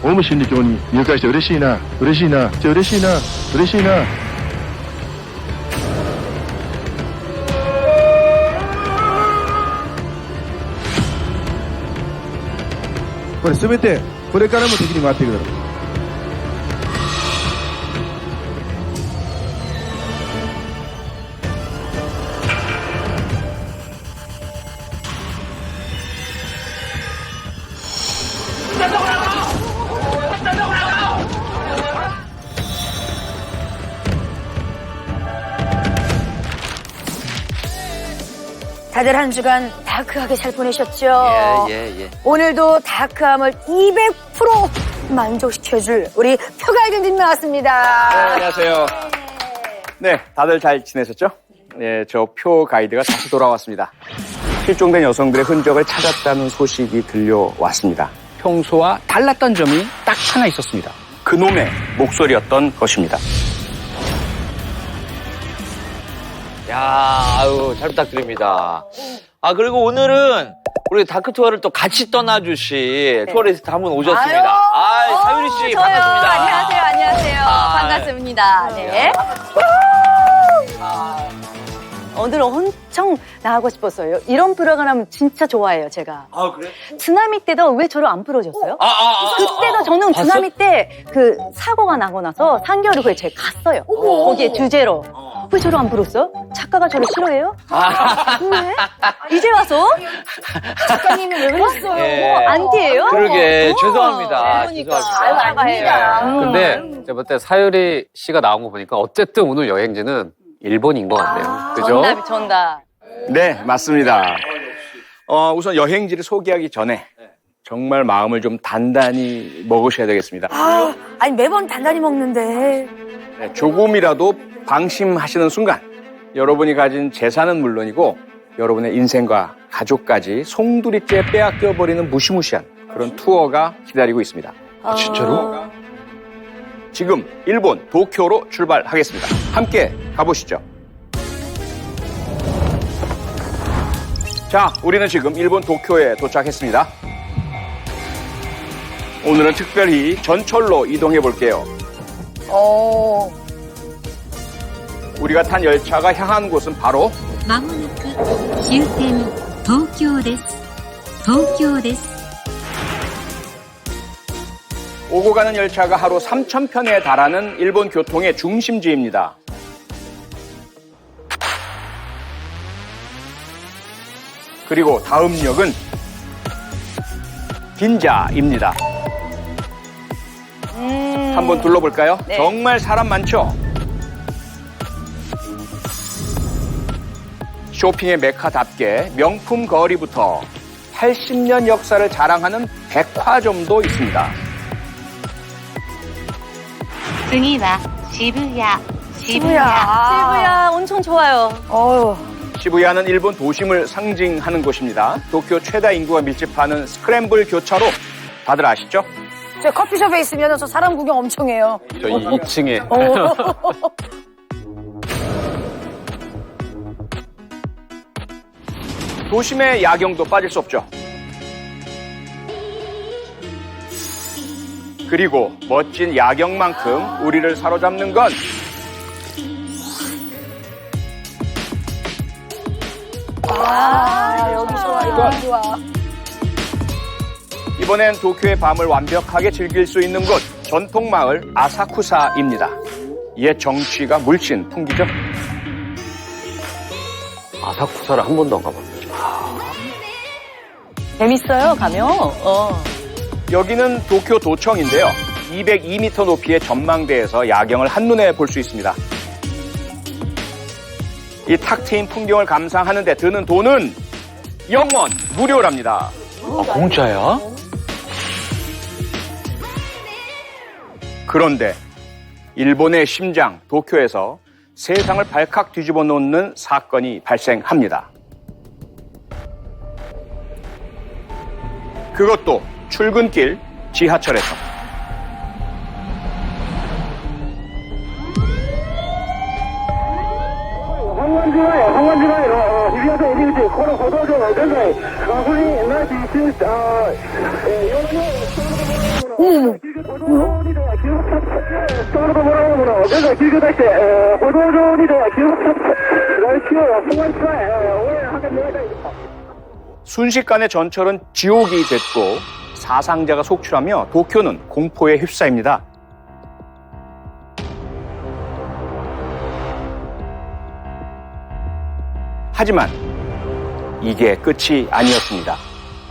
オウム真理教に入会して嬉しいな、嬉しいな、嬉しいな、嬉しいな。これ全てこれからも敵に回っていくだろう。다들 한 주간 다크하게 잘 보내셨죠? 예. 오늘도 다크함을 200% 만족시켜줄 우리 표가이드님 나왔습니다. 네, 안녕하세요. 네, 다들 잘 지내셨죠? 네, 저 표 가이드가 다시 돌아왔습니다. 실종된 여성들의 흔적을 찾았다는 소식이 들려왔습니다. 평소와 달랐던 점이 딱 하나 있었습니다. 그놈의 목소리였던 것입니다. 야, 아유, 잘 부탁드립니다. 아, 그리고 오늘은 우리 다크 투어를 또 같이 떠나주신 투어리스트 한 분 오셨습니다. 사유리 씨, 저요. 반갑습니다. 안녕하세요. 반갑습니다. 네. 오늘 엄청 나가고 싶었어요. 이런 프로그램 진짜 좋아해요, 제가. 아, 그래? 쓰나미 때도 왜 저를 안 풀어줬어요? 그때도 저는 봤어? 쓰나미 때 그 사고가 나고 나서 3개월 후에 제가 갔어요. 거기에 주제로. 왜 저를 안 풀었어? 작가가 저를 싫어해요? 왜? 이제 와서? 작가님이 왜 그랬어요? 예. 안티예요? 그러게, 죄송합니다. 그러니까. 죄송합니다. 아유, 아닙니다. 근데 제가 볼 때 사유리 씨가 나온 거 보니까 어쨌든 오늘 여행지는 일본인 것 같네요. 그죠? 정답. 네, 맞습니다. 우선 여행지를 소개하기 전에 정말 마음을 좀 단단히 먹으셔야 되겠습니다. 아니 매번 단단히 먹는데. 네, 조금이라도 방심하시는 순간 여러분이 가진 재산은 물론이고 여러분의 인생과 가족까지 송두리째 빼앗겨버리는 무시무시한 그런 투어가 기다리고 있습니다. 진짜로? 지금 일본 도쿄로 출발하겠습니다. 함께 가보시죠. 자, 우리는 지금 일본 도쿄에 도착했습니다. 오늘은 특별히 전철로 이동해 볼게요. 우리가 탄 열차가 향한 곳은 바로 まもなく終点東京です。東京です。 오고 가는 열차가 하루 3,000편에 달하는 일본 교통의 중심지입니다. 그리고 다음 역은 긴자입니다. 한번 둘러볼까요? 네. 정말 사람 많죠? 쇼핑의 메카답게 명품 거리부터 80년 역사를 자랑하는 백화점도 있습니다. 次は渋谷。 시부야 엄청 좋아요. 시부야는 일본 도심을 상징하는 곳입니다. 도쿄 최다 인구가 밀집하는 스크램블 교차로 다들 아시죠? 저 커피숍에 있으면 저 사람 구경 엄청 해요. 저 2층에. 도심의 야경도 빠질 수 없죠. 그리고 멋진 야경만큼 우리를 사로잡는 건 여기 좋아, 여기 좋아. 이번엔 도쿄의 밤을 완벽하게 즐길 수 있는 곳 전통마을 아사쿠사입니다. 옛 정취가 물씬 풍기죠. 아사쿠사를 한 번도 안 가봤어요. 재밌어요, 가면. 여기는 도쿄 도청인데요. 202m 높이의 전망대에서 야경을 한눈에 볼 수 있습니다. 이 탁 트인 풍경을 감상하는 데 드는 돈은 영원 무료랍니다. 공짜야? 그런데 일본의 심장 도쿄에서 세상을 발칵 뒤집어 놓는 사건이 발생합니다. 그것도 출근길 지하철에서. 순식간에 전철은 지옥이 됐고 사상자가 속출하며 도쿄는 공포에 휩싸입니다. 하지만 이게 끝이 아니었습니다.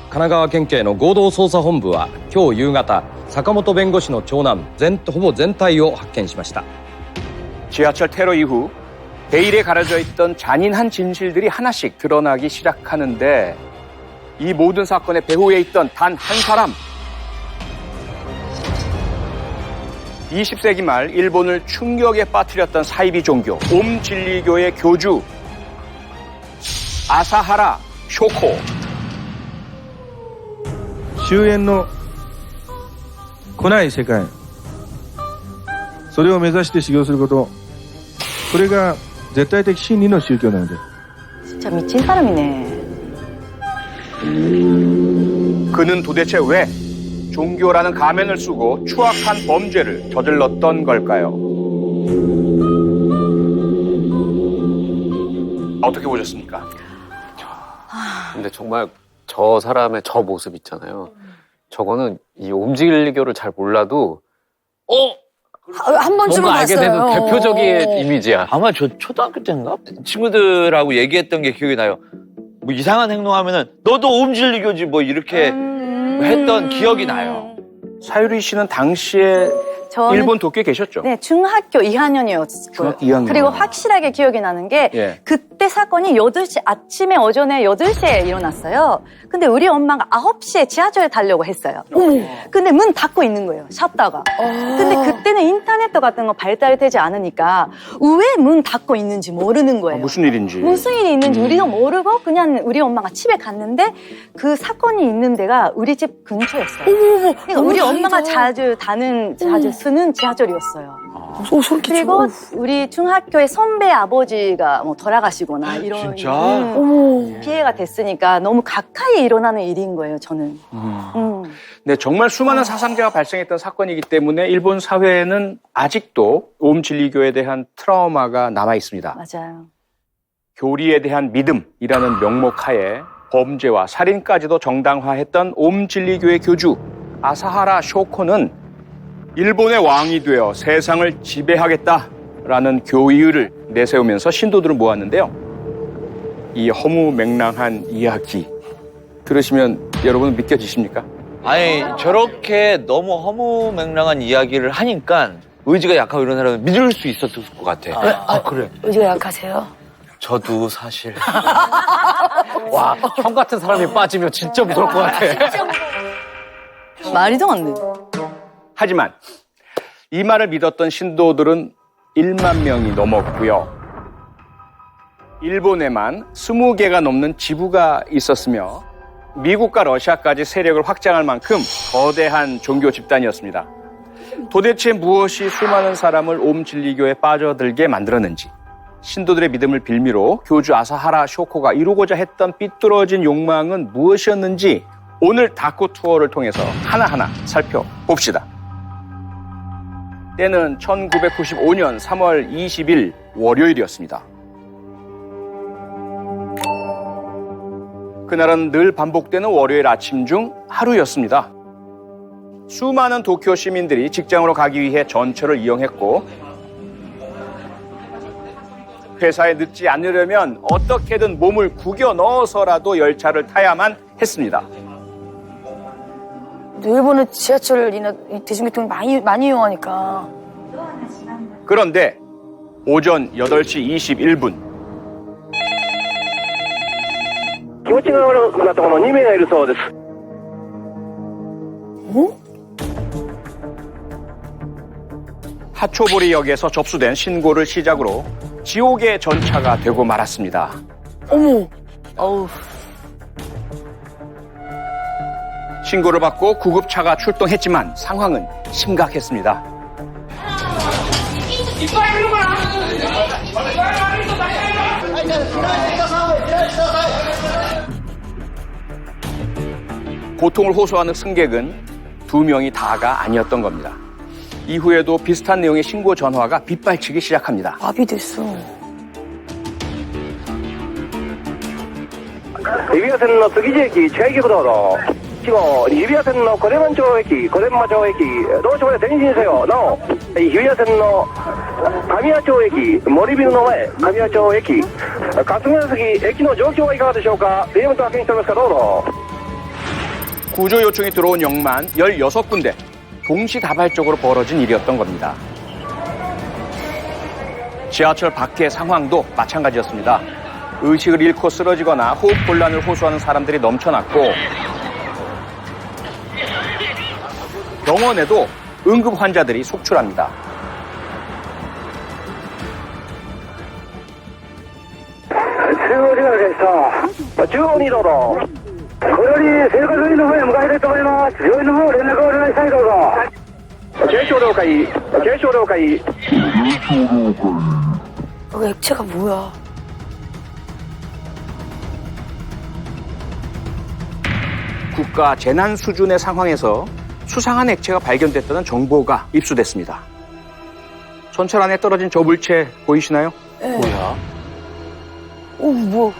神奈川県警の合同捜査本部は今日夕方坂本弁護士の長男ほぼ全体を発見しました。 지하철 테러 이후 베일에 가려져 있던 잔인한 진실들이 하나씩 드러나기 시작하는데 이 모든 사건의 배후에 있던 단 한 사람. 20세기 말 일본을 충격에 빠뜨렸던 사이비 종교 옴진리교의 교주 아사하라 쇼코. 終焉の来ない世界、それを目指して修行すること、これが絶対的真理の宗教なので。 진짜 미친 사람이네. 그는 도대체 왜 종교라는 가면을 쓰고 추악한 범죄를 저질렀던 걸까요? 어떻게 보셨습니까? 근데 정말 저 사람의 저 모습 있잖아요. 저거는 이 옴질리교를 잘 몰라도 한 번쯤은 뭔가 알게 되는 봤어요. 대표적인 이미지야. 아마 저 초등학교 때인가? 친구들하고 얘기했던 게 기억이 나요. 뭐 이상한 행동하면은 너도 옴질리교지 뭐 이렇게 했던 기억이 나요. 사유리 씨는 당시에 저는 일본 도쿄에 계셨죠? 네, 중학교 2학년이었고요. 중학교 2학년. 그리고 확실하게 기억이 나는 게 예. 그때 사건이 8시 아침에 오전에 8시에 일어났어요. 근데 우리 엄마가 9시에 지하철에 타려고 했어요. 근데 문 닫고 있는 거예요. 샷다가. 근데 그때는 인터넷 같은 거 발달되지 않으니까 왜 문 닫고 있는지 모르는 거예요. 무슨 일인지. 무슨 일이 있는지 우리도 모르고 그냥 우리 엄마가 집에 갔는데 그 사건이 있는 데가 우리 집 근처였어요. 그러니까 우리 엄마가 자주 쓰는 지하철이었어요. 그리고 우리 중학교의 선배 아버지가 뭐 돌아가시거나 이런 진짜? 피해가 됐으니까 너무 가까이 일어나는 일인 거예요, 저는. 네, 정말 수많은 사상자가 발생했던 사건이기 때문에 일본 사회에는 아직도 옴진리교에 대한 트라우마가 남아 있습니다. 맞아요. 교리에 대한 믿음이라는 명목하에 범죄와 살인까지도 정당화했던 옴진리교의 교주 아사하라 쇼코는 일본의 왕이 되어 세상을 지배하겠다라는 교의를 내세우면서 신도들을 모았는데요. 이 허무맹랑한 이야기 들으시면 여러분 믿겨지십니까? 아니 저렇게 너무 허무맹랑한 이야기를 하니까 의지가 약하고 이런 사람은 믿을 수 있었을 것 같아. 그래. 의지가 약하세요? 저도 사실. 와, 형 같은 사람이 빠지면 진짜 무서울 것 같아. 말이도 안 돼. 하지만 이 말을 믿었던 신도들은 1만 명이 넘었고요. 일본에만 20개가 넘는 지부가 있었으며 미국과 러시아까지 세력을 확장할 만큼 거대한 종교 집단이었습니다. 도대체 무엇이 수많은 사람을 옴진리교에 빠져들게 만들었는지, 신도들의 믿음을 빌미로 교주 아사하라 쇼코가 이루고자 했던 삐뚤어진 욕망은 무엇이었는지 오늘 다쿠 투어를 통해서 하나하나 살펴봅시다. 때는 1995년 3월 20일 월요일이었습니다. 그날은 늘 반복되는 월요일 아침 중 하루였습니다. 수많은 도쿄 시민들이 직장으로 가기 위해 전철을 이용했고 회사에 늦지 않으려면 어떻게든 몸을 구겨 넣어서라도 열차를 타야만 했습니다. 일본은 지하철이나 대중교통을 많이 이용하니까. 그런데 오전 8시 21분 気持ちが悪くなった者2名がいるそうです。 하초보리역에서 접수된 신고를 시작으로 지옥의 전차가 되고 말았습니다. 어머. 어우. 신고를 받고 구급차가 출동했지만 상황은 심각했습니다. 고통을 호소하는 승객은 2명이 다가 아니었던 겁니다. 이후에도 비슷한 내용의 신고 전화가 빗발치기 시작합니다. 마비됐어. 指輪線の杉地駅近い局道路1号指輪線の小出町駅小出町駅どうしまで前進せよなお指輪線の神谷町駅森ビルの前神谷町駅霞ヶ関駅の状況はいかがでしょうか DM と派遣しておりますかどうぞ 구조 요청이 들어온 역만 16군데 동시다발적으로 벌어진 일이었던 겁니다. 지하철 밖의 상황도 마찬가지였습니다. 의식을 잃고 쓰러지거나 호흡 곤란을 호소하는 사람들이 넘쳐났고 병원에도 응급 환자들이 속출합니다.中央にどうぞこれより生活院の方へ向かいたいと思います病院の方連絡をお願いしたいどうぞ軽症了解軽症了解 그 액체가 뭐야? 국가 재난 수준의 상황에서 수상한 액체가 발견됐다는 정보가 입수됐습니다. 전철 안에 떨어진 저 물체 보이시나요? 뭐야? 오, 뭐.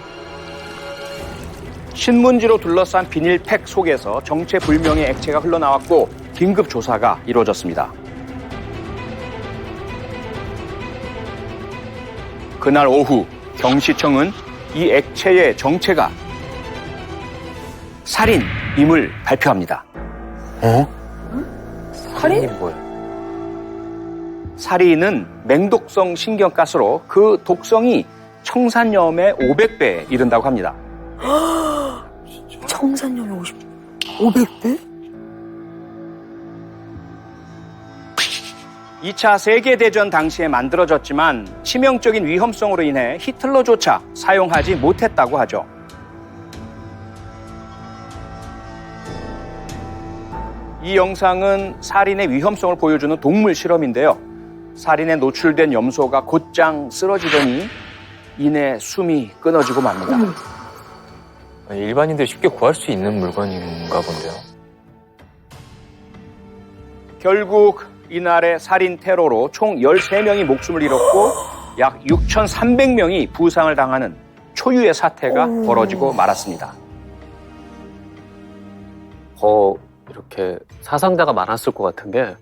신문지로 둘러싼 비닐팩 속에서 정체불명의 액체가 흘러나왔고 긴급 조사가 이루어졌습니다. 그날 오후 경시청은 이 액체의 정체가 살인임을 발표합니다. 살인이 뭐야? 살인은 맹독성 신경가스로 그 독성이 청산염의 500배에 이른다고 합니다. 청산염이 500배? 2차 세계대전 당시에 만들어졌지만 치명적인 위험성으로 인해 히틀러조차 사용하지 못했다고 하죠. 이 영상은 살인의 위험성을 보여주는 동물 실험인데요. 살인에 노출된 염소가 곧장 쓰러지더니 이내 숨이 끊어지고 맙니다. 일반인들이 쉽게 구할 수 있는 물건인가 본데요. 결국 이날의 살인 테러로 총 13명이 목숨을 잃었고 약 6,300명이 부상을 당하는 초유의 사태가 벌어지고 말았습니다. 더 이렇게 사상자가 많았을 것 같은 게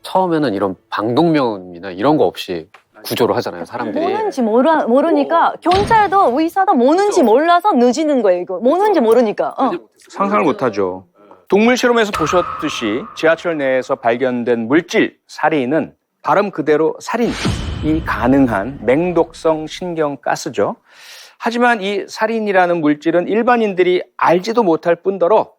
처음에는 이런 방독면이나 이런 거 없이 구조를 하잖아요, 사람들이. 뭐는지 모르니까 경찰도 의사도 뭐는지 몰라서 늦는 거예요. 이거 뭐는지 모르니까. 상상을 못하죠. 동물 실험에서 보셨듯이 지하철 내에서 발견된 물질 살인은 발음 그대로 살인이 가능한 맹독성 신경가스죠. 하지만 이 살인이라는 물질은 일반인들이 알지도 못할 뿐더러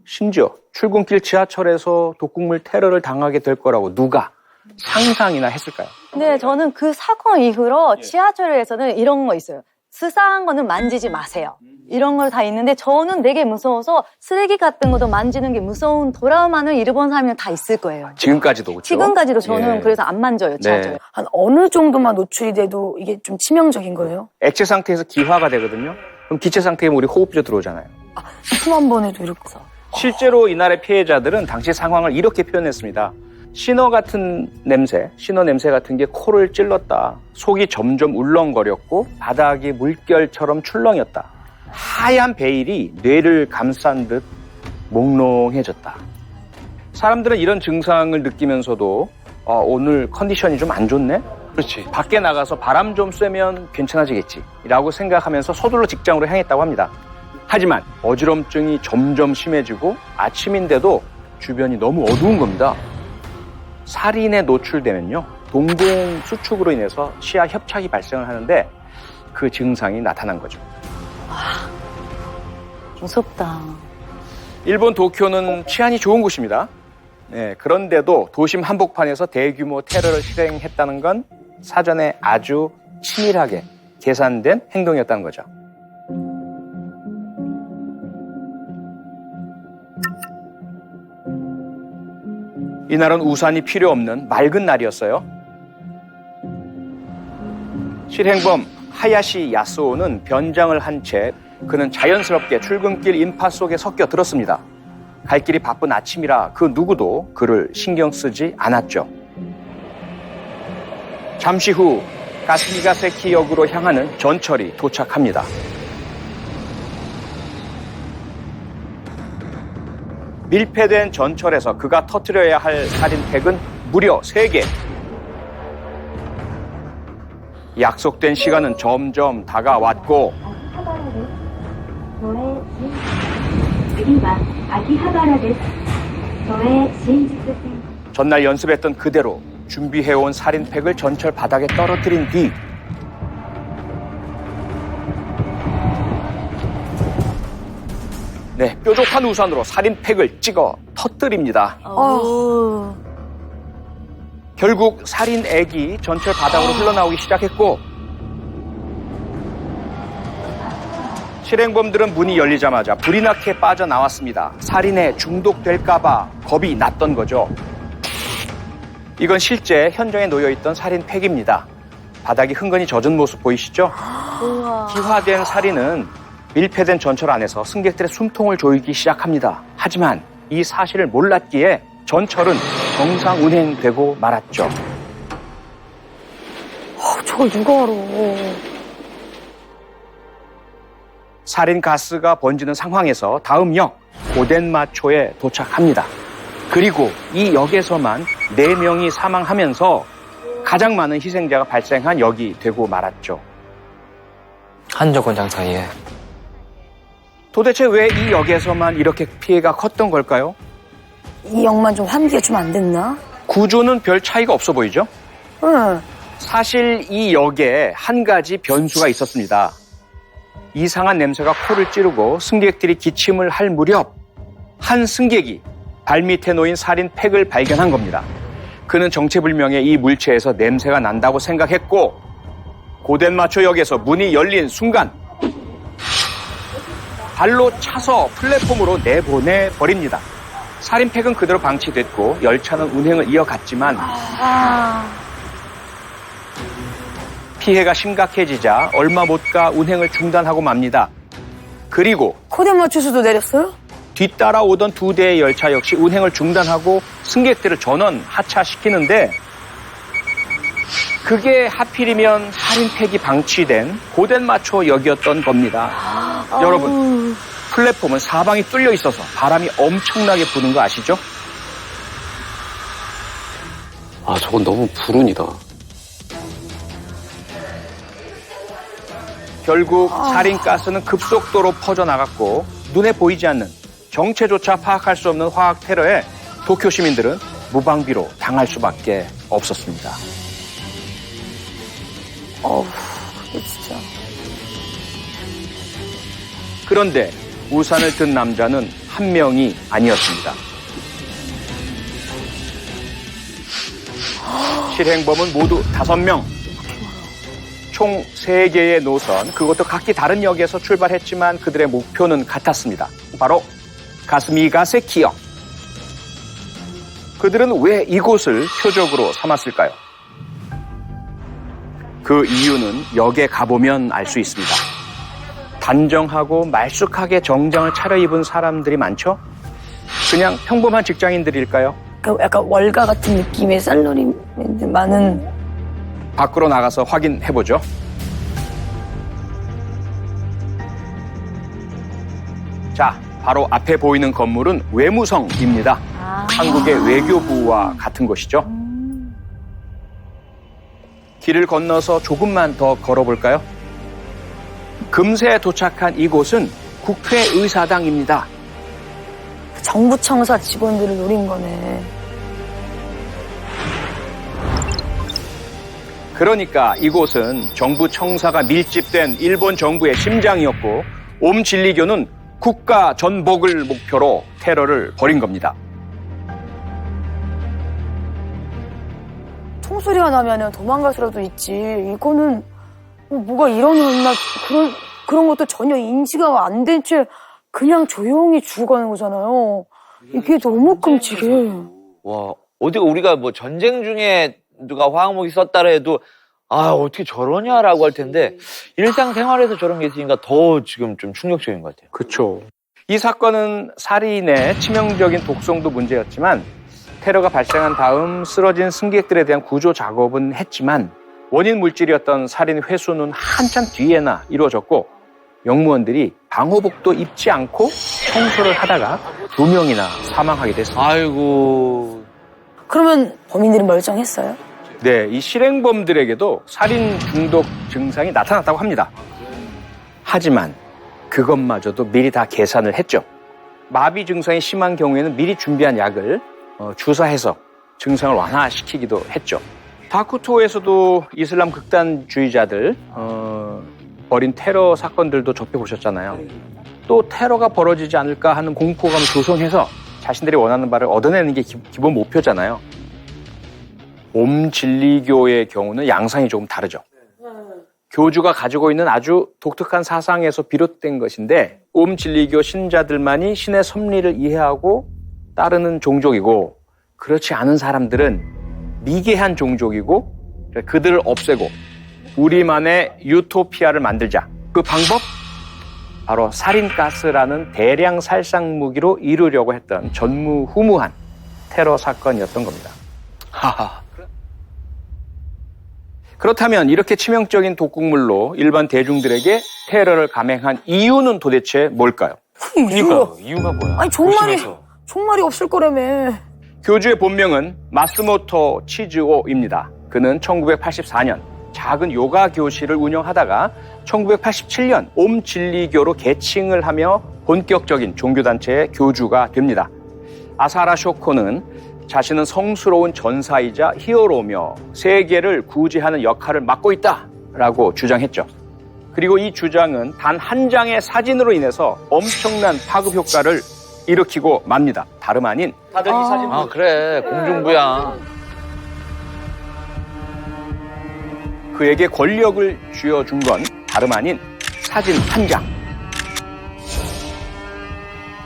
심지어 출근길 지하철에서 독극물 테러를 당하게 될 거라고 누가 상상이나 했을까요? 네, 저는 그 사건 이후로 지하철에서는 이런 거 있어요. 수상한 거는 만지지 마세요. 이런 걸 다 있는데 저는 되게 무서워서 쓰레기 같은 것도 만지는 게 무서운 트라우마는 일본 사람이 다 있을 거예요. 지금까지도 그렇죠? 지금까지도 저는 그래서 안 만져요, 지하철. 네. 한 어느 정도만 노출이 돼도 이게 좀 치명적인 거예요? 액체 상태에서 기화가 되거든요. 그럼 기체 상태에 우리 호흡기로 들어오잖아요. 숨 한 번에도 이렇게. 실제로 이날의 피해자들은 당시 상황을 이렇게 표현했습니다. 신어 같은 냄새, 신어 냄새 같은 게 코를 찔렀다. 속이 점점 울렁거렸고 바닥이 물결처럼 출렁였다. 하얀 베일이 뇌를 감싼 듯 몽롱해졌다. 사람들은 이런 증상을 느끼면서도 오늘 컨디션이 좀 안 좋네? 그렇지. 밖에 나가서 바람 좀 쐬면 괜찮아지겠지 라고 생각하면서 서둘러 직장으로 향했다고 합니다. 하지만 어지럼증이 점점 심해지고 아침인데도 주변이 너무 어두운 겁니다. 살인에 노출되면요, 동공 수축으로 인해서 시야 협착이 발생을 하는데 그 증상이 나타난 거죠. 무섭다. 일본 도쿄는 치안이 좋은 곳입니다. 네, 그런데도 도심 한복판에서 대규모 테러를 실행했다는 건 사전에 아주 치밀하게 계산된 행동이었다는 거죠. 이날은 우산이 필요 없는 맑은 날이었어요. 실행범 하야시 야스오는 변장을 한 채 그는 자연스럽게 출근길 인파 속에 섞여 들었습니다. 갈 길이 바쁜 아침이라 그 누구도 그를 신경 쓰지 않았죠. 잠시 후 가스미가세키 역으로 향하는 전철이 도착합니다. 밀폐된 전철에서 그가 터뜨려야 할 살인팩은 무려 3개. 약속된 시간은 점점 다가왔고 전날 연습했던 그대로 준비해온 살인팩을 전철 바닥에 떨어뜨린 뒤 뾰족한 우산으로 살인팩을 찍어 터뜨립니다. 결국 살인액이 전철 바닥으로 흘러나오기 시작했고 실행범들은 문이 열리자마자 불이 나게 빠져나왔습니다. 살인에 중독될까봐 겁이 났던 거죠. 이건 실제 현장에 놓여있던 살인팩입니다. 바닥이 흥건히 젖은 모습 보이시죠? 기화된 살인은 밀폐된 전철 안에서 승객들의 숨통을 조이기 시작합니다. 하지만 이 사실을 몰랐기에 전철은 정상 운행되고 말았죠. 저걸 누가 알아. 살인 가스가 번지는 상황에서 다음 역 고덴마초에 도착합니다. 그리고 이 역에서만 4명이 사망하면서 가장 많은 희생자가 발생한 역이 되고 말았죠. 한적원장 사이에. 도대체 왜 이 역에서만 이렇게 피해가 컸던 걸까요? 이 역만 좀 환기가 좀 안 됐나? 구조는 별 차이가 없어 보이죠? 응. 사실 이 역에 한 가지 변수가 있었습니다. 이상한 냄새가 코를 찌르고 승객들이 기침을 할 무렵 한 승객이 발밑에 놓인 살인팩을 발견한 겁니다. 그는 정체불명의 이 물체에서 냄새가 난다고 생각했고 고덴마초역에서 문이 열린 순간 발로 차서 플랫폼으로 내보내 버립니다. 살인팩은 그대로 방치됐고 열차는 운행을 이어갔지만 피해가 심각해지자 얼마 못 가 운행을 중단하고 맙니다. 그리고 고덴마초에서도 내렸어요? 뒤따라오던 2대의 열차 역시 운행을 중단하고 승객들을 전원 하차시키는데 그게 하필이면 살인팩이 방치된 고덴마초역이었던 겁니다. 여러분, 플랫폼은 사방이 뚫려 있어서 바람이 엄청나게 부는 거 아시죠? 저건 너무 불운이다. 결국 살인가스는 급속도로 퍼져나갔고 눈에 보이지 않는 정체조차 파악할 수 없는 화학 테러에 도쿄 시민들은 무방비로 당할 수밖에 없었습니다. 진짜. 그런데 우산을 든 남자는 한 명이 아니었습니다. 실행범은 모두 5명. 총 3개의 노선, 그것도 각기 다른 역에서 출발했지만 그들의 목표는 같았습니다. 바로 가스미가세키역. 그들은 왜 이곳을 표적으로 삼았을까요? 그 이유는 역에 가보면 알 수 있습니다. 단정하고 말쑥하게 정장을 차려입은 사람들이 많죠? 그냥 평범한 직장인들일까요? 약간 월가 같은 느낌의 살러리맨들 많은. 밖으로 나가서 확인해보죠. 자, 바로 앞에 보이는 건물은 외무성입니다. 한국의 외교부와 같은 곳이죠. 길을 건너서 조금만 더 걸어볼까요? 금세 도착한 이곳은 국회의사당입니다. 정부 청사 직원들을 노린 거네. 그러니까 이곳은 정부 청사가 밀집된 일본 정부의 심장이었고 옴진리교는 국가 전복을 목표로 테러를 벌인 겁니다. 총소리가 나면 도망갈 수라도 있지. 이거는 뭐가 일어났나 그런 것도 전혀 인지가 안 된 채 그냥 조용히 죽어가는 거잖아요. 이게 너무 끔찍해. 와, 어떻게 우리가 뭐 전쟁 중에 누가 화학무기 썼다라 해도 아, 어떻게 저러냐라고 할 텐데 일상생활에서 저런 게 있으니까 더 지금 좀 충격적인 것 같아요. 그렇죠. 이 사건은 살인의 치명적인 독성도 문제였지만 테러가 발생한 다음 쓰러진 승객들에 대한 구조 작업은 했지만 원인 물질이었던 살인 회수는 한참 뒤에나 이루어졌고 영무원들이 방호복도 입지 않고 청소를 하다가 2명이나 사망하게 됐습니다. 아이고. 그러면 범인들은 멀쩡했어요? 네, 이 실행범들에게도 살인 중독 증상이 나타났다고 합니다. 하지만 그것마저도 미리 다 계산을 했죠. 마비 증상이 심한 경우에는 미리 준비한 약을 주사해서 증상을 완화시키기도 했죠. 다쿠토에서도 이슬람 극단주의자들 벌인 테러 사건들도 접해보셨잖아요. 또 테러가 벌어지지 않을까 하는 공포감을 조성해서 자신들이 원하는 바를 얻어내는 게 기본 목표잖아요. 옴진리교의 경우는 양상이 조금 다르죠. 교주가 가지고 있는 아주 독특한 사상에서 비롯된 것인데 옴진리교 신자들만이 신의 섭리를 이해하고 따르는 종족이고 그렇지 않은 사람들은 미개한 종족이고 그들을 없애고 우리만의 유토피아를 만들자. 그 방법? 바로 살인가스라는 대량 살상 무기로 이루려고 했던 전무후무한 테러 사건이었던 겁니다. 하하. 그렇다면 이렇게 치명적인 독극물로 일반 대중들에게 테러를 감행한 이유는 도대체 뭘까요? 그러니까요. 이유가 뭐야? 아니 종말이 없을 거라며. 교주의 본명은 마스모토 치즈오입니다. 그는 1984년 작은 요가 교실을 운영하다가 1987년 옴진리교로 개칭을 하며 본격적인 종교단체의 교주가 됩니다. 아사라 쇼코는 자신은 성스러운 전사이자 히어로며 세계를 구제하는 역할을 맡고 있다라고 주장했죠. 그리고 이 주장은 단 한 장의 사진으로 인해서 엄청난 파급 효과를 일으키고 맙니다. 다름 아닌 다들 이 사진 아, 그래. 공중부양. 그에게 권력을 쥐어준 건 다름 아닌 사진 한 장.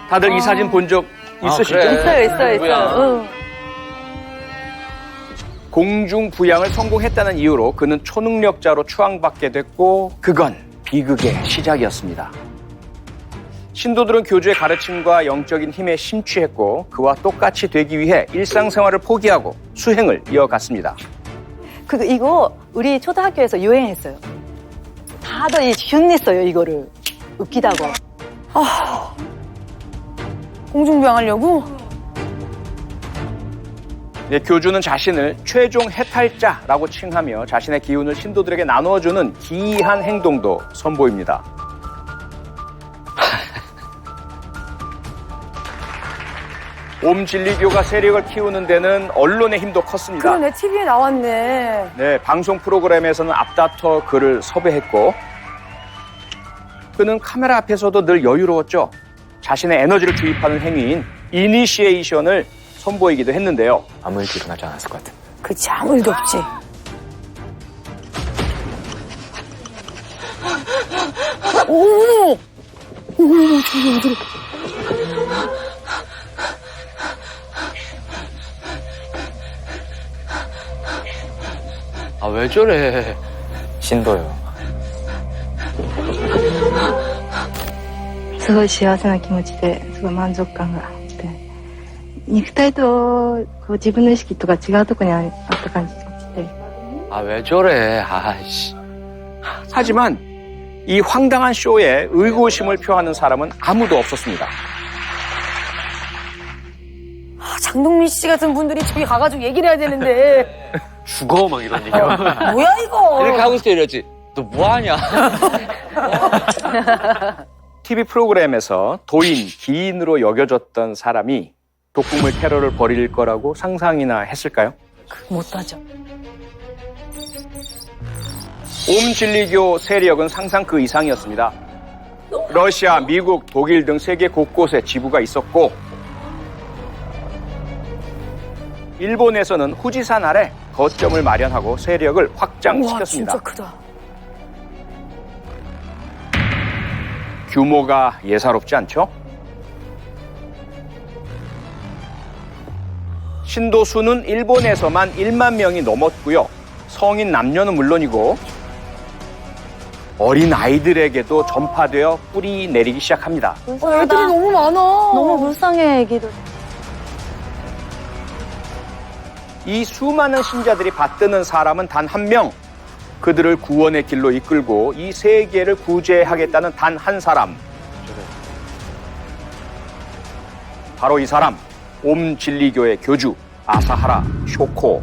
다들 이 사진 본 적 있으시죠? 그래. 있어요. 공중부양을 성공했다는 이유로 그는 초능력자로 추앙받게 됐고 그건 비극의 시작이었습니다. 신도들은 교주의 가르침과 영적인 힘에 심취했고 그와 똑같이 되기 위해 일상생활을 포기하고 수행을 이어갔습니다. 이거 우리 초등학교에서 유행했어요. 다들 흉냈어요, 이거를. 웃기다고. 공중부양하려고? 네, 교주는 자신을 최종 해탈자라고 칭하며 자신의 기운을 신도들에게 나누어주는 기이한 행동도 선보입니다. 옴진리교가 세력을 키우는 데는 언론의 힘도 컸습니다. 그러네, TV에 나왔네. 네, 방송 프로그램에서는 앞다퉈 그를 섭외했고 그는 카메라 앞에서도 늘 여유로웠죠. 자신의 에너지를 주입하는 행위인 이니시에이션을 선보이기도 했는데요. 아무 일도 일어나지 않았을 것 같아. 그치, 아무 일도 없지. 오! 저기. 아, 왜 저래? 신도요. すごい幸せな気持ちですごい満足感があって肉体とこう自分の意識とか違うところにあった感じがして 아, 왜 저래? 아이씨. 하지만 이 황당한 쇼에 의구심을 표하는 사람은 아무도 없었습니다. 장동민 씨 같은 분들이 저기 가가지고 얘기를 해야 되는데. 죽어 막 이런 얘기야. 뭐야, 이거? 이렇게 하고 있을 때 이랬지. 너 뭐하냐? TV 프로그램에서 도인, 기인으로 여겨졌던 사람이 독극물 테러를 벌일 거라고 상상이나 했을까요? 못하죠. 옴진리교 세력은 상상 그 이상이었습니다. 러시아, 미국, 독일 등 세계 곳곳에 지부가 있었고 일본에서는 후지산 아래 거점을 마련하고 세력을 확장시켰습니다. 와, 진짜 크다. 규모가 예사롭지 않죠? 신도 수는 일본에서만 1만 명이 넘었고요. 성인 남녀는 물론이고 어린 아이들에게도 전파되어 뿌리 내리기 시작합니다. 애들이 너무 많아. 너무 불쌍해, 애기들. 이 수많은 신자들이 받드는 사람은 단 한 명. 그들을 구원의 길로 이끌고 이 세계를 구제하겠다는 단 한 사람. 바로 이 사람. 옴진리교의 교주 아사하라 쇼코.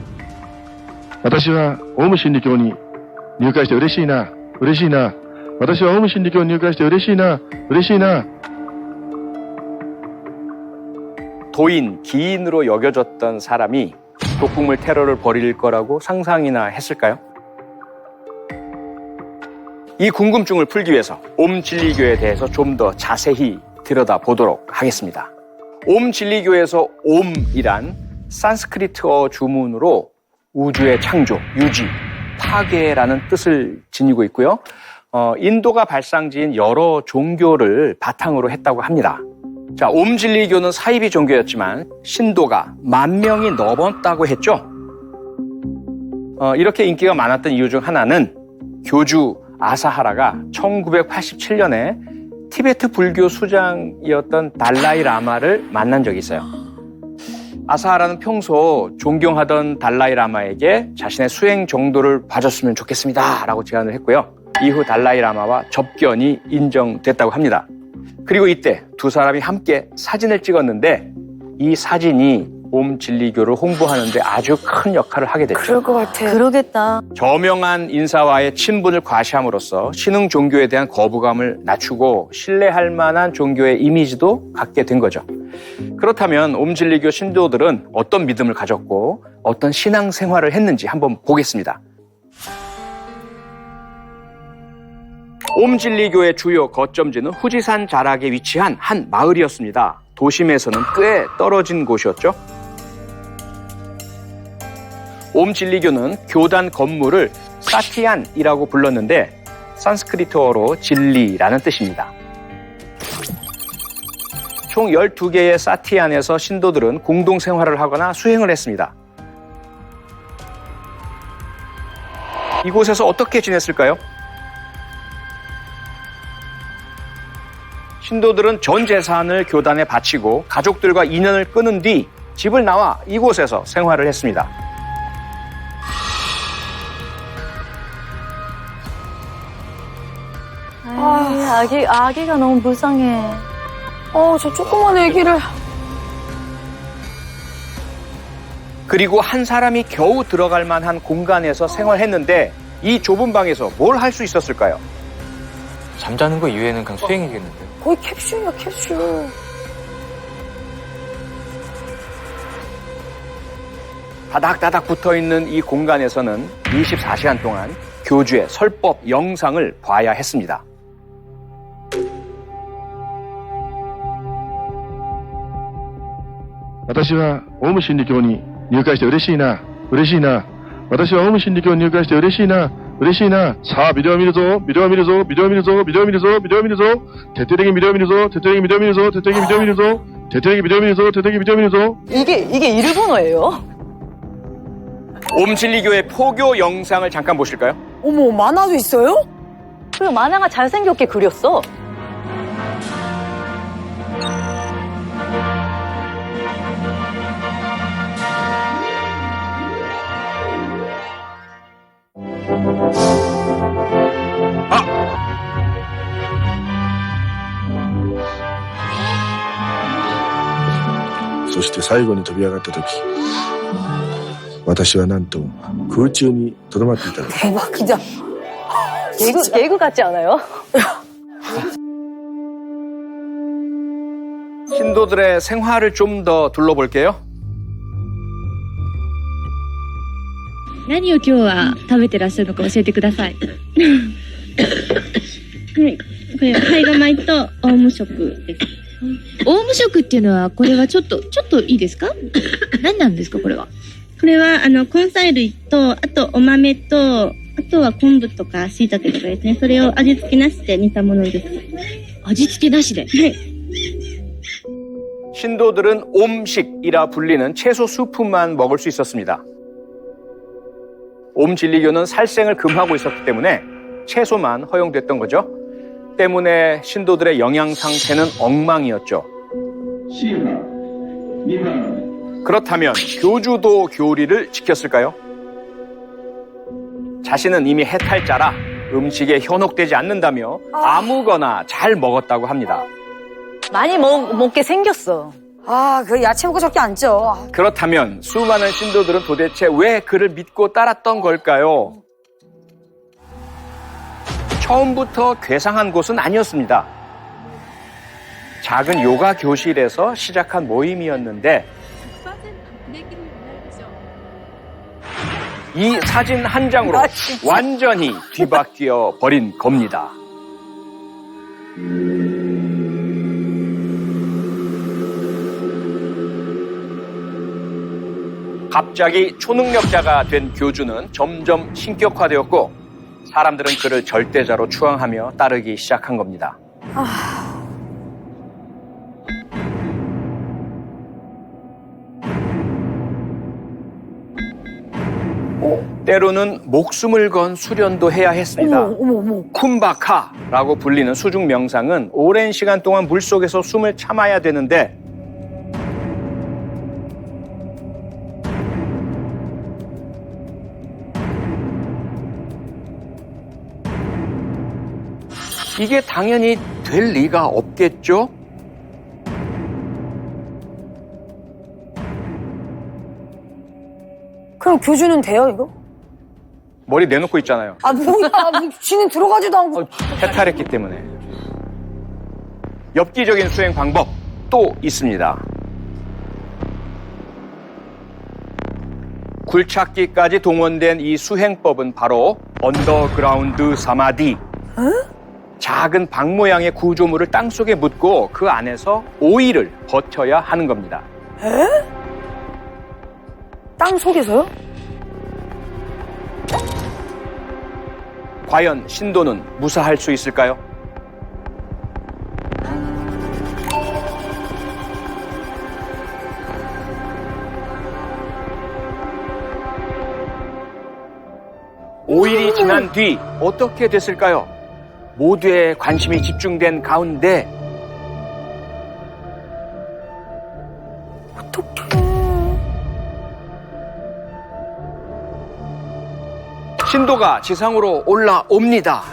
私はオウム真理教に入会して嬉しいな、嬉しいな。私はオウム真理教に入会して嬉しいな、嬉しいな。 도인, 기인으로 여겨졌던 사람이 독극물 테러를 벌일 거라고 상상이나 했을까요? 이 궁금증을 풀기 위해서 옴진리교에 대해서 좀 더 자세히 들여다보도록 하겠습니다. 옴진리교에서 옴이란 산스크리트어 주문으로 우주의 창조, 유지, 파괴라는 뜻을 지니고 있고요. 인도가 발상지인 여러 종교를 바탕으로 했다고 합니다. 자, 옴진리교는 사이비 종교였지만 신도가 10,000명이 넘었다고 했죠. 이렇게 인기가 많았던 이유 중 하나는 교주 아사하라가 1987년에 티베트 불교 수장이었던 달라이 라마를 만난 적이 있어요. 아사하라는 평소 존경하던 달라이 라마에게 자신의 수행 정도를 봐줬으면 좋겠습니다 라고 제안을 했고요. 이후 달라이 라마와 접견이 인정됐다고 합니다. 그리고 이때 두 사람이 함께 사진을 찍었는데 이 사진이 옴진리교를 홍보하는 데 아주 큰 역할을 하게 됐죠. 그럴 것 같아. 그러겠다. 저명한 인사와의 친분을 과시함으로써 신흥 종교에 대한 거부감을 낮추고 신뢰할 만한 종교의 이미지도 갖게 된 거죠. 그렇다면 옴진리교 신도들은 어떤 믿음을 가졌고 어떤 신앙 생활을 했는지 한번 보겠습니다. 옴진리교의 주요 거점지는 후지산 자락에 위치한 한 마을이었습니다. 도심에서는 꽤 떨어진 곳이었죠. 옴진리교는 교단 건물을 사티안이라고 불렀는데 산스크리트어로 진리라는 뜻입니다. 총 12개의 사티안에서 신도들은 공동 생활을 하거나 수행을 했습니다. 이곳에서 어떻게 지냈을까요? 신도들은 전 재산을 교단에 바치고 가족들과 인연을 끊은 뒤 집을 나와 이곳에서 생활을 했습니다. 아기가 너무 불쌍해. 저 조그만 애기를. 그리고 한 사람이 겨우 들어갈 만한 공간에서 생활했는데 이 좁은 방에서 뭘 할 수 있었을까요? 잠자는 거 이외에는 그냥 수행이겠는데요. 거의 캡슐이야, 캡슐. 다닥다닥 붙어있는 이 공간에서는 24시간 동안 교주의 설법 영상을 봐야 했습니다. "私はオウム真理教に入会して嬉しいな、嬉しいな。私はオウム真理教に入会して嬉しいな、嬉しいな。さあ、ビデオ見るぞ、ビデオ見るぞ、ビデオ見るぞ、ビデオ見るぞ、ビデオ見るぞ。徹底的にビデオ見るぞ、徹底的にビデオ見るぞ、徹底的にビデオ見るぞ。徹底的にビデオ見るぞ、徹底的にビデオ見るぞ." 이게 일본어예요? 옴진리교의 포교 영상을 잠깐 보실까요? 어머, 만화도 있어요? 그리고 만화가 잘생겼게 그렸어. 아! そして最後に飛び上がった時、私はなんと空中にとどまっていたの。 대박이다. 개그 같지 않아요? 신도들의 생활을 좀 더 둘러볼게요. 何を今日は食べてらっしゃるのか教えてください。はい。これ、胚芽米とオウム食です。オウム食っていうのは、これはちょっといいですか？何なんですか、これは。これは、根菜類と、あとお豆と、あとは昆布とか椎茸とかですね。それを味付けなしで煮たものです。味付けなしで？はい。 신도들은 옴식이라 불리는 채소 수프만 먹을 수 있었습니다. 옴진리교는 살생을 금하고 있었기 때문에 채소만 허용됐던 거죠. 때문에 신도들의 영양 상태는 엉망이었죠. 그렇다면 교주도 교리를 지켰을까요? 자신은 이미 해탈자라 음식에 현혹되지 않는다며 아무거나 잘 먹었다고 합니다. 많이 먹게 생겼어. 그 야채 먹고 저렇게 앉죠. 그렇다면 수많은 신도들은 도대체 왜 그를 믿고 따랐던 걸까요? 처음부터 괴상한 곳은 아니었습니다. 작은 요가 교실에서 시작한 모임이었는데 이 사진 한 장으로 완전히 뒤바뀌어 버린 겁니다. 갑자기 초능력자가 된 교주는 점점 신격화되었고 사람들은 그를 절대자로 추앙하며 따르기 시작한 겁니다. 때로는 목숨을 건 수련도 해야 했습니다. 쿰바카라고 불리는 수중 명상은 오랜 시간 동안 물속에서 숨을 참아야 되는데 이게 당연히 될 리가 없겠죠? 그럼 교주는 돼요, 이거? 머리 내놓고 있잖아요. 뭐야. 쥐는 들어가지도 않고. 해탈했기 때문에. 엽기적인 수행 방법 또 있습니다. 굴착기까지 동원된 이 수행법은 바로 언더그라운드 사마디. 작은 방 모양의 구조물을 땅속에 묻고 그 안에서 5일을 버텨야 하는 겁니다. 땅 속에서요? 과연 신도는 무사할 수 있을까요? (5일이) 지난 뒤 어떻게 됐을까요? 모두의 관심이 집중된 가운데 신도가 지상으로 올라옵니다.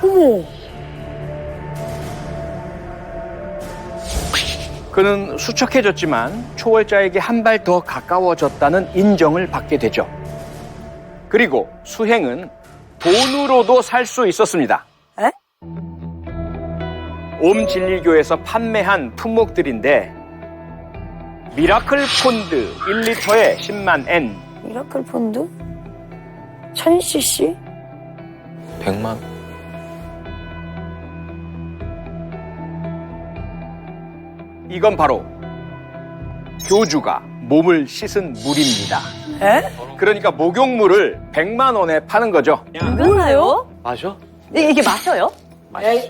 그는 수척해졌지만 초월자에게 한 발 더 가까워졌다는 인정을 받게 되죠. 그리고 수행은 돈으로도 살 수 있었습니다. 옴진리교에서 판매한 품목들인데 미라클 폰드 1리터에 10만 엔, 미라클 폰드? 1000cc? 100만. 이건 바로 교주가 몸을 씻은 물입니다. 그러니까 목욕물을 100만 원에 파는 거죠. 뭐예요? 맞아? 이게 마셔요? 왜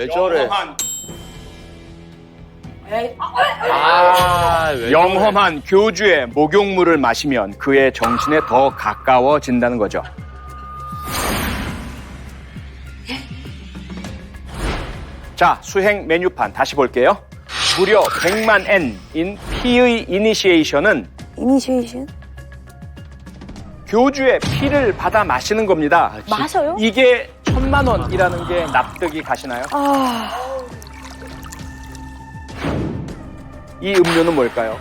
저래? 왜 영험한 교주의 목욕물을 마시면 그의 정신에 더 가까워진다는 거죠. 자, 수행 메뉴판 다시 볼게요. 무려 100만 엔인 피의 이니시에이션은 이니시에이션? 교주의 피를 받아 마시는 겁니다. 마셔요? 이게 1000만 원이라는 게 납득이 가시나요? 이 음료는 뭘까요?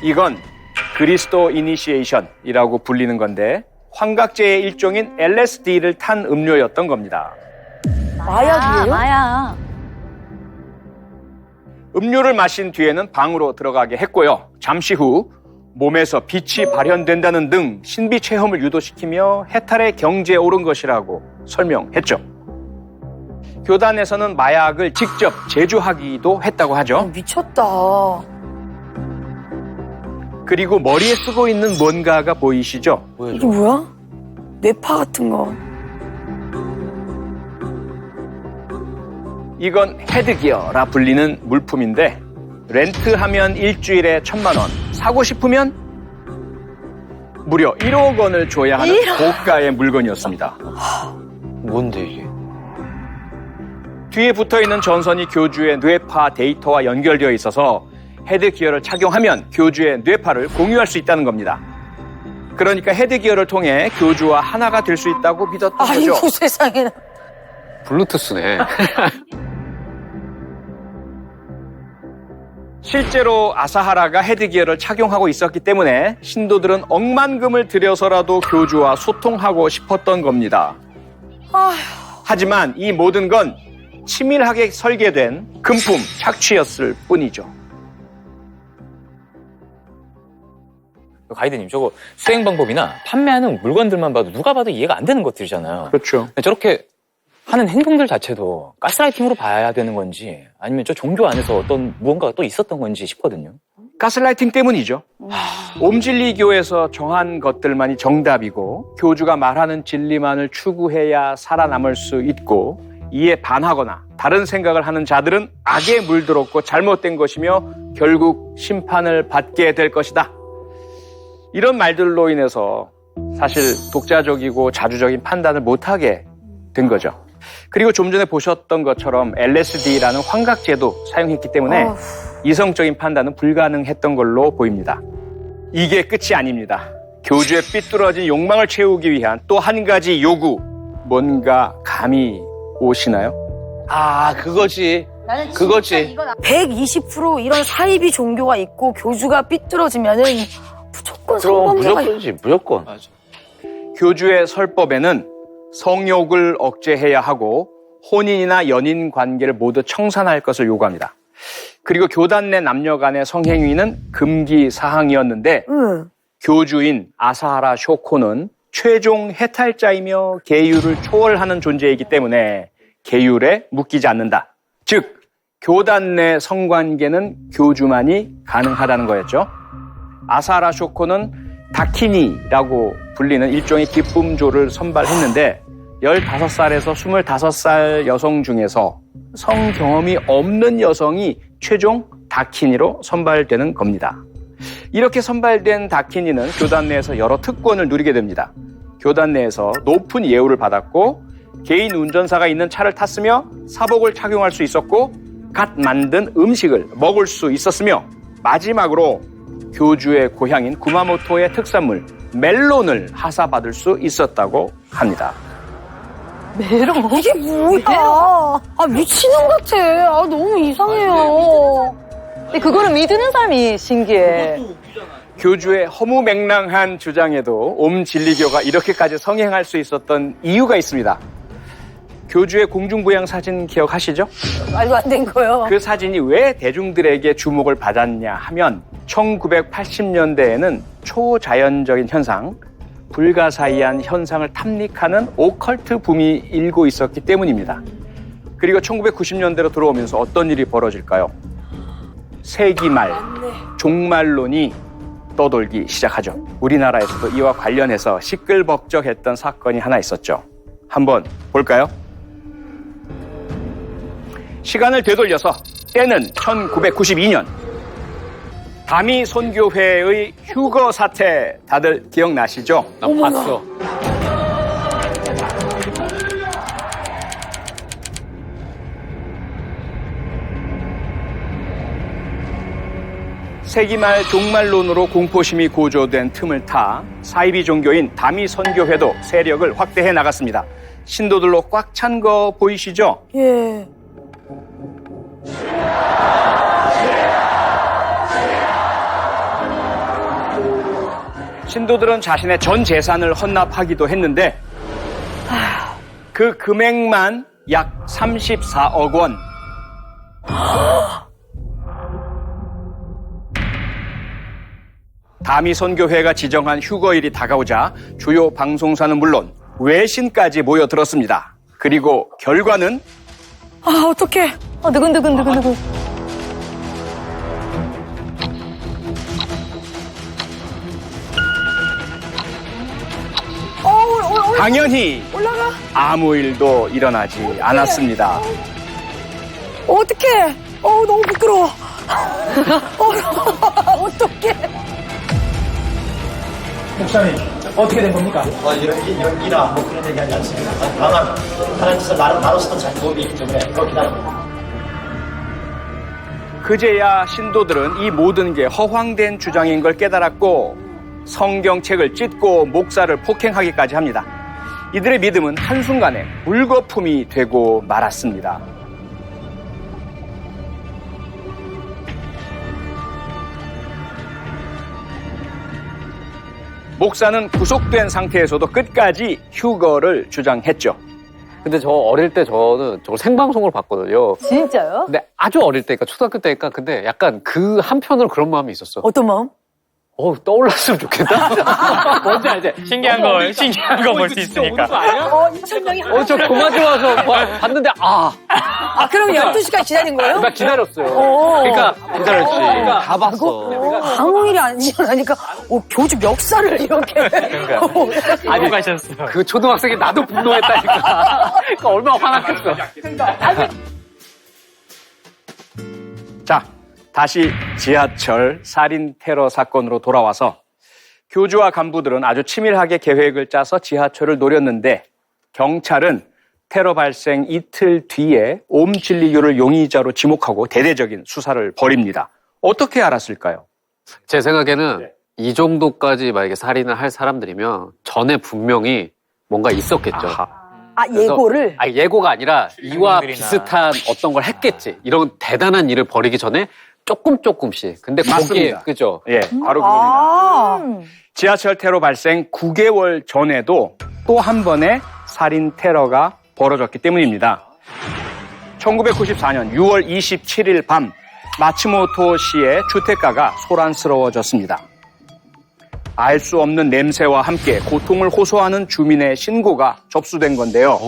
이건 그리스도 이니시에이션이라고 불리는 건데 환각제의 일종인 LSD를 탄 음료였던 겁니다. 마약이에요? 마약. 음료를 마신 뒤에는 방으로 들어가게 했고요. 잠시 후 몸에서 빛이 발현된다는 등 신비 체험을 유도시키며 해탈의 경지에 오른 것이라고 설명했죠. 교단에서는 마약을 직접 제조하기도 했다고 하죠. 미쳤다. 그리고 머리에 쓰고 있는 뭔가가 보이시죠? 이게 뭐야? 뇌파 같은 거. 이건 헤드기어라 불리는 물품인데 렌트하면 일주일에 1,000만 원, 사고 싶으면 무려 1억 원을 줘야 하는 고가의 물건이었습니다. 뭔데 이게? 뒤에 붙어있는 전선이 교주의 뇌파 데이터와 연결되어 있어서 헤드기어를 착용하면 교주의 뇌파를 공유할 수 있다는 겁니다. 그러니까 헤드기어를 통해 교주와 하나가 될 수 있다고 믿었던 거죠. 아이고 세상에나. 블루투스네. 실제로 아사하라가 헤드기어를 착용하고 있었기 때문에 신도들은 억만금을 들여서라도 교주와 소통하고 싶었던 겁니다. 하지만 이 모든 건 치밀하게 설계된 금품 착취였을 뿐이죠. 가이드님, 저거 수행 방법이나 판매하는 물건들만 봐도 누가 봐도 이해가 안 되는 것들이잖아요. 그렇죠. 저렇게 하는 행동들 자체도 가스라이팅으로 봐야 되는 건지 아니면 저 종교 안에서 어떤 무언가가 또 있었던 건지 싶거든요. 가스라이팅 때문이죠. 옴진리교에서 정한 것들만이 정답이고 교주가 말하는 진리만을 추구해야 살아남을 수 있고 이에 반하거나 다른 생각을 하는 자들은 악에 물들었고 잘못된 것이며 결국 심판을 받게 될 것이다. 이런 말들로 인해서 사실 독자적이고 자주적인 판단을 못하게 된 거죠. 그리고 좀 전에 보셨던 것처럼 LSD라는 환각제도 사용했기 때문에 이성적인 판단은 불가능했던 걸로 보입니다. 이게 끝이 아닙니다. 교주의 삐뚤어진 욕망을 채우기 위한 또 한 가지 요구, 뭔가 감이 오시나요? 아, 그거지. 그거지. 120% 이런 사이비 종교가 있고 교주가 삐뚤어지면은 무조건 그럼 성범죄가 무조건이지, 무조건. 교주의 설법에는 성욕을 억제해야 하고 혼인이나 연인 관계를 모두 청산할 것을 요구합니다. 그리고 교단 내 남녀 간의 성행위는 금기 사항이었는데 교주인 아사하라 쇼코는 최종 해탈자이며 계율을 초월하는 존재이기 때문에 계율에 묶이지 않는다. 즉 교단 내 성관계는 교주만이 가능하다는 거였죠. 아사하라 쇼코는 다키니라고 불리는 일종의 기쁨조를 선발했는데 15살에서 25살 여성 중에서 성경험이 없는 여성이 최종 다키니로 선발되는 겁니다. 이렇게 선발된 다키니는 교단 내에서 여러 특권을 누리게 됩니다. 교단 내에서 높은 예우를 받았고 개인 운전사가 있는 차를 탔으며 사복을 착용할 수 있었고 갓 만든 음식을 먹을 수 있었으며 마지막으로 교주의 고향인 구마모토의 특산물 멜론을 하사받을 수 있었다고 합니다. 메론? 이게 뭐야? 아 미친놈 같아. 아 너무 이상해요. 근데 그거를 믿는 사람이 신기해. 교주의 허무맹랑한 주장에도 옴진리교가 이렇게까지 성행할 수 있었던 이유가 있습니다. 교주의 공중부양 사진 기억하시죠? 말도 안 된 거요. 그 사진이 왜 대중들에게 주목을 받았냐 하면 1980년대에는 초자연적인 현상, 불가사의한 현상을 탐닉하는 오컬트 붐이 일고 있었기 때문입니다. 그리고 1990년대로 들어오면서 어떤 일이 벌어질까요? 세기말, 종말론이 떠돌기 시작하죠. 우리나라에서도 이와 관련해서 시끌벅적했던 사건이 하나 있었죠. 한번 볼까요? 시간을 되돌려서 때는 1992년 다미 선교회의 휴거 사태 다들 기억나시죠? 나 봤어. 세기말 종말론으로 공포심이 고조된 틈을 타 사이비 종교인 다미 선교회도 세력을 확대해 나갔습니다. 신도들로 꽉 찬 거 보이시죠? 예. 신도들은 자신의 전 재산을 헌납하기도 했는데 그 금액만 약 34억 원. 다미 선교회가 지정한 휴거일이 다가오자 주요 방송사는 물론 외신까지 모여들었습니다. 그리고 결과는 아 어떡해. 아 느근느근. 당연히 올라가. 아무 일도 일어나지 않았습니다. 어떡해. 너무 부끄러워. 어떡해. 목사님, 어떻게 된 겁니까? 연기나 뭐 그런 얘기 하지 않습니다. 다만 하나님 뜻을 나로서도 잘 도움이 있기 때문에 그렇게 합니다. 그제야 신도들은 이 모든 게 허황된 주장인 걸 깨달았고 성경책을 찢고 목사를 폭행하기까지 합니다. 이들의 믿음은 한순간에 물거품이 되고 말았습니다. 목사는 구속된 상태에서도 끝까지 휴거를 주장했죠. 근데 저 어릴 때 저는 저걸 생방송으로 봤거든요. 진짜요? 근데 아주 어릴 때니까 초등학교 때니까 근데 약간 그 한편으로 그런 마음이 있었어. 어떤 마음? 떠올랐으면 좋겠다. 뭔지 알지? 신기한 거 볼 수 있으니까. 설명이 저 그만 좋아서 봤는데 그럼 12시간 기다린 거예요? 나 기다렸어요. 그러니까 기다렸지. 다 봤어. 아무 일이 아니니까 교주 멱살을 이렇게. 아니 가셨어. 그 초등학생이 나도 분노했다니까. 그러니까 얼마나 화났겠어. 자, 다시 지하철 살인 테러 사건으로 돌아와서 교주와 간부들은 아주 치밀하게 계획을 짜서 지하철을 노렸는데 경찰은 테러 발생 이틀 뒤에 옴진리교를 용의자로 지목하고 대대적인 수사를 벌입니다. 어떻게 알았을까요? 제 생각에는 이 정도까지 만약에 살인을 할 사람들이면 전에 분명히 뭔가 있었겠죠. 예고를? 예고가 아니라 이와 비슷한 어떤 걸 했겠지. 이런 대단한 일을 벌이기 전에 조금씩. 근데 맞습니다. 그죠? 예, 바로 그겁니다. 지하철 테러 발생 9개월 전에도 또 한 번의 살인 테러가 벌어졌기 때문입니다. 1994년 6월 27일 밤 마츠모토시의 주택가가 소란스러워졌습니다. 알 수 없는 냄새와 함께 고통을 호소하는 주민의 신고가 접수된 건데요.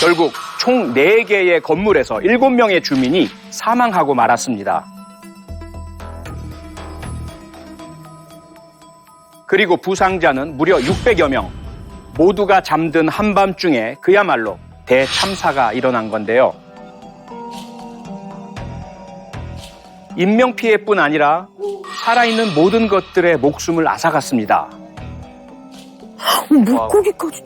결국 총 4개의 건물에서 7명의 주민이 사망하고 말았습니다. 그리고 부상자는 무려 600여 명. 모두가 잠든 한밤중에 그야말로 대참사가 일어난 건데요. 인명피해뿐 아니라 살아있는 모든 것들의 목숨을 앗아갔습니다. 물고기까지.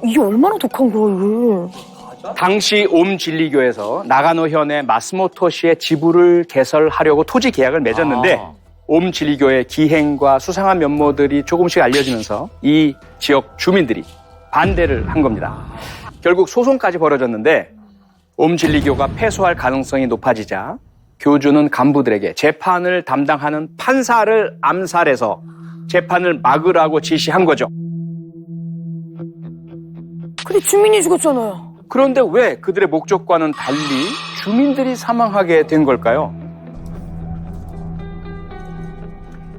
이게 얼마나 독한 거야, 이게. 당시 옴진리교에서 나가노현의 마스모토시의 지부를 개설하려고 토지 계약을 맺었는데 옴진리교의 기행과 수상한 면모들이 조금씩 알려지면서 이 지역 주민들이 반대를 한 겁니다. 결국 소송까지 벌어졌는데 옴진리교가 패소할 가능성이 높아지자 교주는 간부들에게 재판을 담당하는 판사를 암살해서 재판을 막으라고 지시한 거죠. 근데 주민이 죽었잖아요. 그런데 왜 그들의 목적과는 달리 주민들이 사망하게 된 걸까요?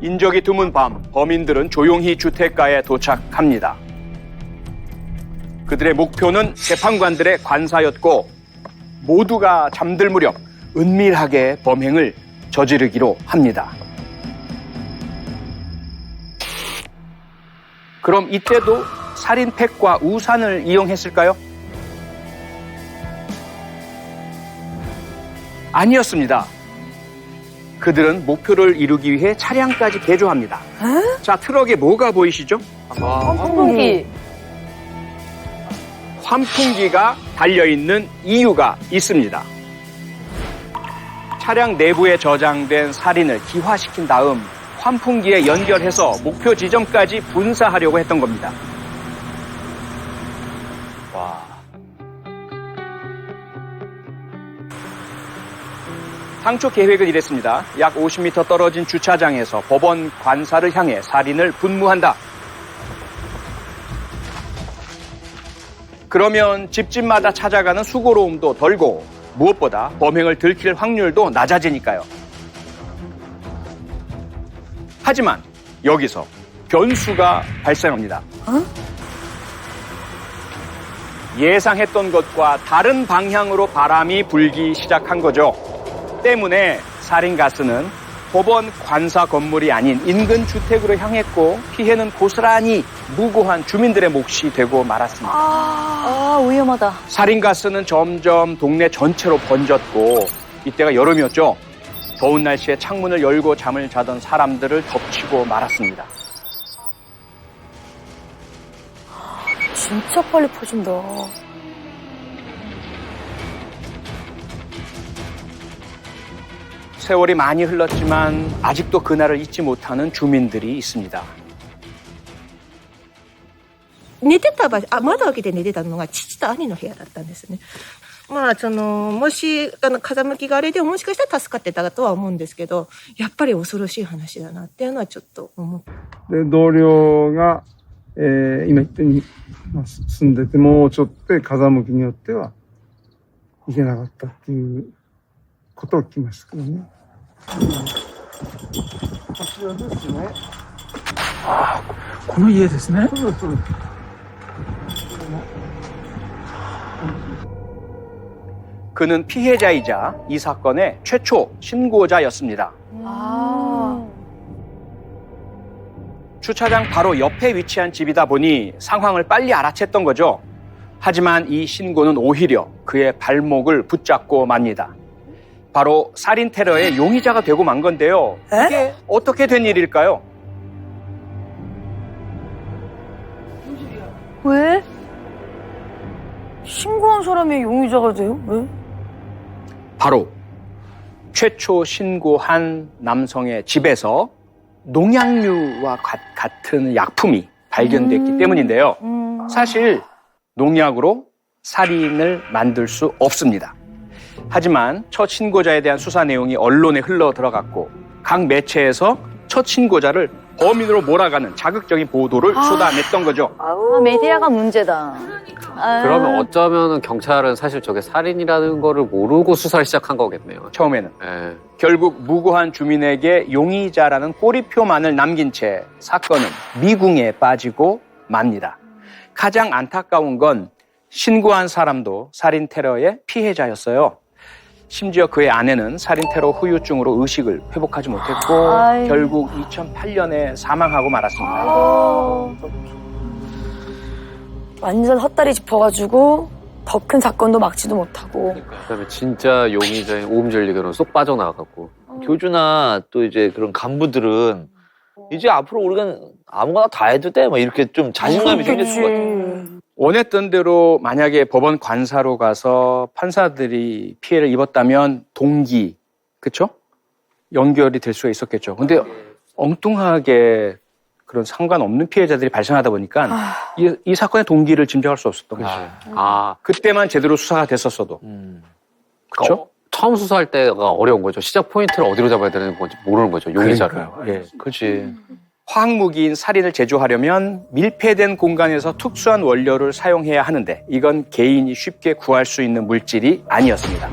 인적이 드문 밤, 범인들은 조용히 주택가에 도착합니다. 그들의 목표는 재판관들의 관사였고 모두가 잠들 무렵 은밀하게 범행을 저지르기로 합니다. 그럼 이때도 살인팩과 우산을 이용했을까요? 아니었습니다. 그들은 목표를 이루기 위해 차량까지 개조합니다. 자, 트럭에 뭐가 보이시죠? 환풍기. 환풍기가 달려있는 이유가 있습니다. 차량 내부에 저장된 살인을 기화시킨 다음 환풍기에 연결해서 목표 지점까지 분사하려고 했던 겁니다. 당초 계획은 이랬습니다. 약 50m 떨어진 주차장에서 법원 관사를 향해 살인을 분무한다. 그러면 집집마다 찾아가는 수고로움도 덜고 무엇보다 범행을 들킬 확률도 낮아지니까요. 하지만 여기서 변수가 발생합니다. 예상했던 것과 다른 방향으로 바람이 불기 시작한 거죠. 때문에 살인가스는 법원 관사 건물이 아닌 인근 주택으로 향했고 피해는 고스란히 무고한 주민들의 몫이 되고 말았습니다. 위험하다. 살인가스는 점점 동네 전체로 번졌고 이때가 여름이었죠. 더운 날씨에 창문을 열고 잠을 자던 사람들을 덮치고 말았습니다. 진짜 빨리 퍼진다. 세월이 많이 흘렀지만 아직도 그날을 잊지 못하는 주민들이 있습니다. 寝てた場所、窓開けて寝てたのが父と兄の部屋だったんですね。まあ、もし、風向きがあれでもしかしたら助かってたとは思うんですけど、やっぱり恐ろしい話だなっていうのはちょっと思って。で、同僚が、今言ったように、住んでてもうちょっと風向きによってはいけなかったっていうことを聞きましたけどね。こちらですね。あ、この家ですね。そうです。 그는 피해자이자 이 사건의 최초 신고자였습니다. 주차장 바로 옆에 위치한 집이다 보니 상황을 빨리 알아챘던 거죠. 하지만 이 신고는 오히려 그의 발목을 붙잡고 맙니다. 바로 살인 테러의 용의자가 되고 만 건데요. 이게 어떻게 된 일일까요? 왜? 신고한 사람이 용의자가 돼요? 왜? 바로 최초 신고한 남성의 집에서 농약류와 같은 약품이 발견됐기 때문인데요. 사실 농약으로 살인을 만들 수 없습니다. 하지만 첫 신고자에 대한 수사 내용이 언론에 흘러 들어갔고 각 매체에서 첫 신고자를 범인으로 몰아가는 자극적인 보도를 쏟아냈던 거죠. 메디아가 문제다. 그러면 어쩌면 경찰은 사실 저게 살인이라는 거를 모르고 수사를 시작한 거겠네요. 처음에는. 네. 결국 무고한 주민에게 용의자라는 꼬리표만을 남긴 채 사건은 미궁에 빠지고 맙니다. 가장 안타까운 건 신고한 사람도 살인 테러의 피해자였어요. 심지어 그의 아내는 살인 테러 후유증으로 의식을 회복하지 못했고 결국 2008년에 사망하고 말았습니다. 완전 헛다리 짚어가지고 더 큰 사건도 막지도 못하고. 그다음에 진짜 용의자인 오음절리교는 쏙 빠져나가고. 교주나 또 이제 그런 간부들은 이제 앞으로 우리가 아무거나 다 해도 돼. 막 이렇게 좀 자신감이 생겼을 것 같아요. 원했던 대로 만약에 법원 관사로 가서 판사들이 피해를 입었다면 동기, 그쵸? 연결이 될 수가 있었겠죠. 근데 엉뚱하게 그런 상관없는 피해자들이 발생하다 보니까 이 사건의 동기를 짐작할 수 없었던 거죠. 그때만 제대로 수사가 됐었어도. 그쵸? 처음 수사할 때가 어려운 거죠. 시작 포인트를 어디로 잡아야 되는 건지 모르는 거죠. 용의자를. 예, 그렇지. 화학무기인 살인을 제조하려면 밀폐된 공간에서 특수한 원료를 사용해야 하는데 이건 개인이 쉽게 구할 수 있는 물질이 아니었습니다.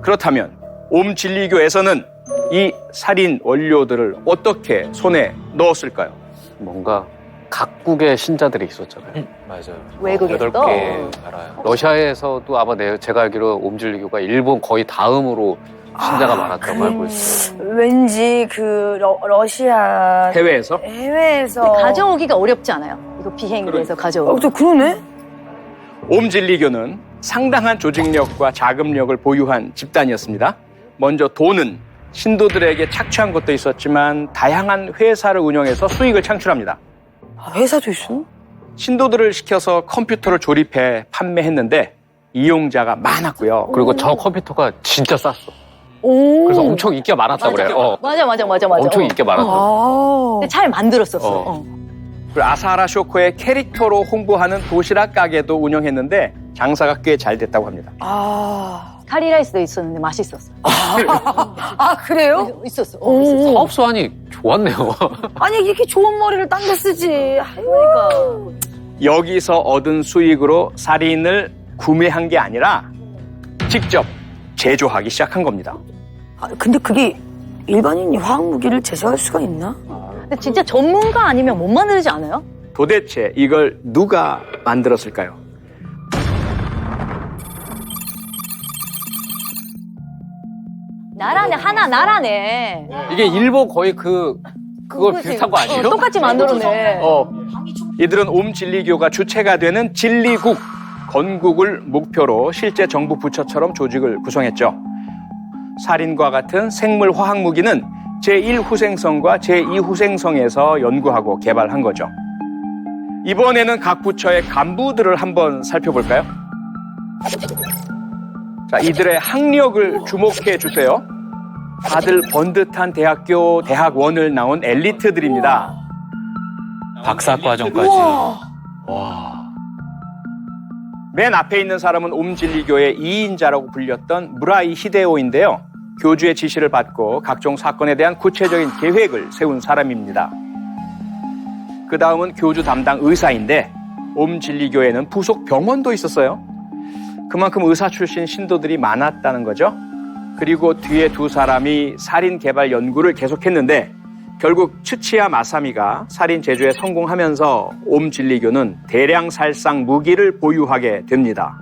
그렇다면 옴진리교에서는 이 살인 원료들을 어떻게 손에 넣었을까요? 뭔가 각국의 신자들이 있었잖아요. 맞아요. 외국에도? 8개 나라요. 러시아에서도 아마 제가 알기로 옴진리교가 일본 거의 다음으로 신자가 많았다고 알고 있어요. 왠지 그 러시아 해외에서 가져오기가 어렵지 않아요? 이거 비행기로 해서 가져오고. 또 그러네? 옴진리교는 상당한 조직력과 자금력을 보유한 집단이었습니다. 먼저 돈은 신도들에게 착취한 것도 있었지만 다양한 회사를 운영해서 수익을 창출합니다. 회사도 있어? 신도들을 시켜서 컴퓨터를 조립해 판매했는데 이용자가 많았고요. 그리고 저 컴퓨터가 진짜 쌌어. 그래서 엄청 인기가 많았다고 그래요. 맞아. 엄청 인기가 많았어. 근데 잘 만들었었어. 그리고 아사하라 쇼코의 캐릭터로 홍보하는 도시락 가게도 운영했는데 장사가 꽤 잘 됐다고 합니다. 카리라이스도 있었는데 맛있었어. 그래요? 있었어. 사업 수완이 좋았네요. 아니 이렇게 좋은 머리를 딴 데 쓰지. 그러니까. 여기서 얻은 수익으로 살인을 구매한 게 아니라 직접 제조하기 시작한 겁니다. 근데 그게 일반인이 화학무기를 제조할 수가 있나? 근데 진짜 전문가 아니면 못 만들지 않아요? 도대체 이걸 누가 만들었을까요? 나라네, 하나 나라네. 이게 일본 거의 그걸 그거지. 비슷한 거 아니에요? 똑같이 만들었네. 이들은 옴진리교가 주체가 되는 진리국, 건국을 목표로 실제 정부 부처처럼 조직을 구성했죠. 살인과 같은 생물 화학 무기는 제1후생성과 제2후생성에서 연구하고 개발한 거죠. 이번에는 각 부처의 간부들을 한번 살펴볼까요? 자, 이들의 학력을 주목해 주세요. 다들 번듯한 대학교, 대학원을 나온 엘리트들입니다. 박사과정까지. 맨 앞에 있는 사람은 옴진리교의 2인자라고 불렸던 무라이 히데오인데요. 교주의 지시를 받고 각종 사건에 대한 구체적인 계획을 세운 사람입니다. 그 다음은 교주 담당 의사인데 옴진리교에는 부속 병원도 있었어요. 그만큼 의사 출신 신도들이 많았다는 거죠. 그리고 뒤에 두 사람이 살인 개발 연구를 계속했는데 결국 츠치야 마사미가 살인 제조에 성공하면서 옴진리교는 대량 살상 무기를 보유하게 됩니다.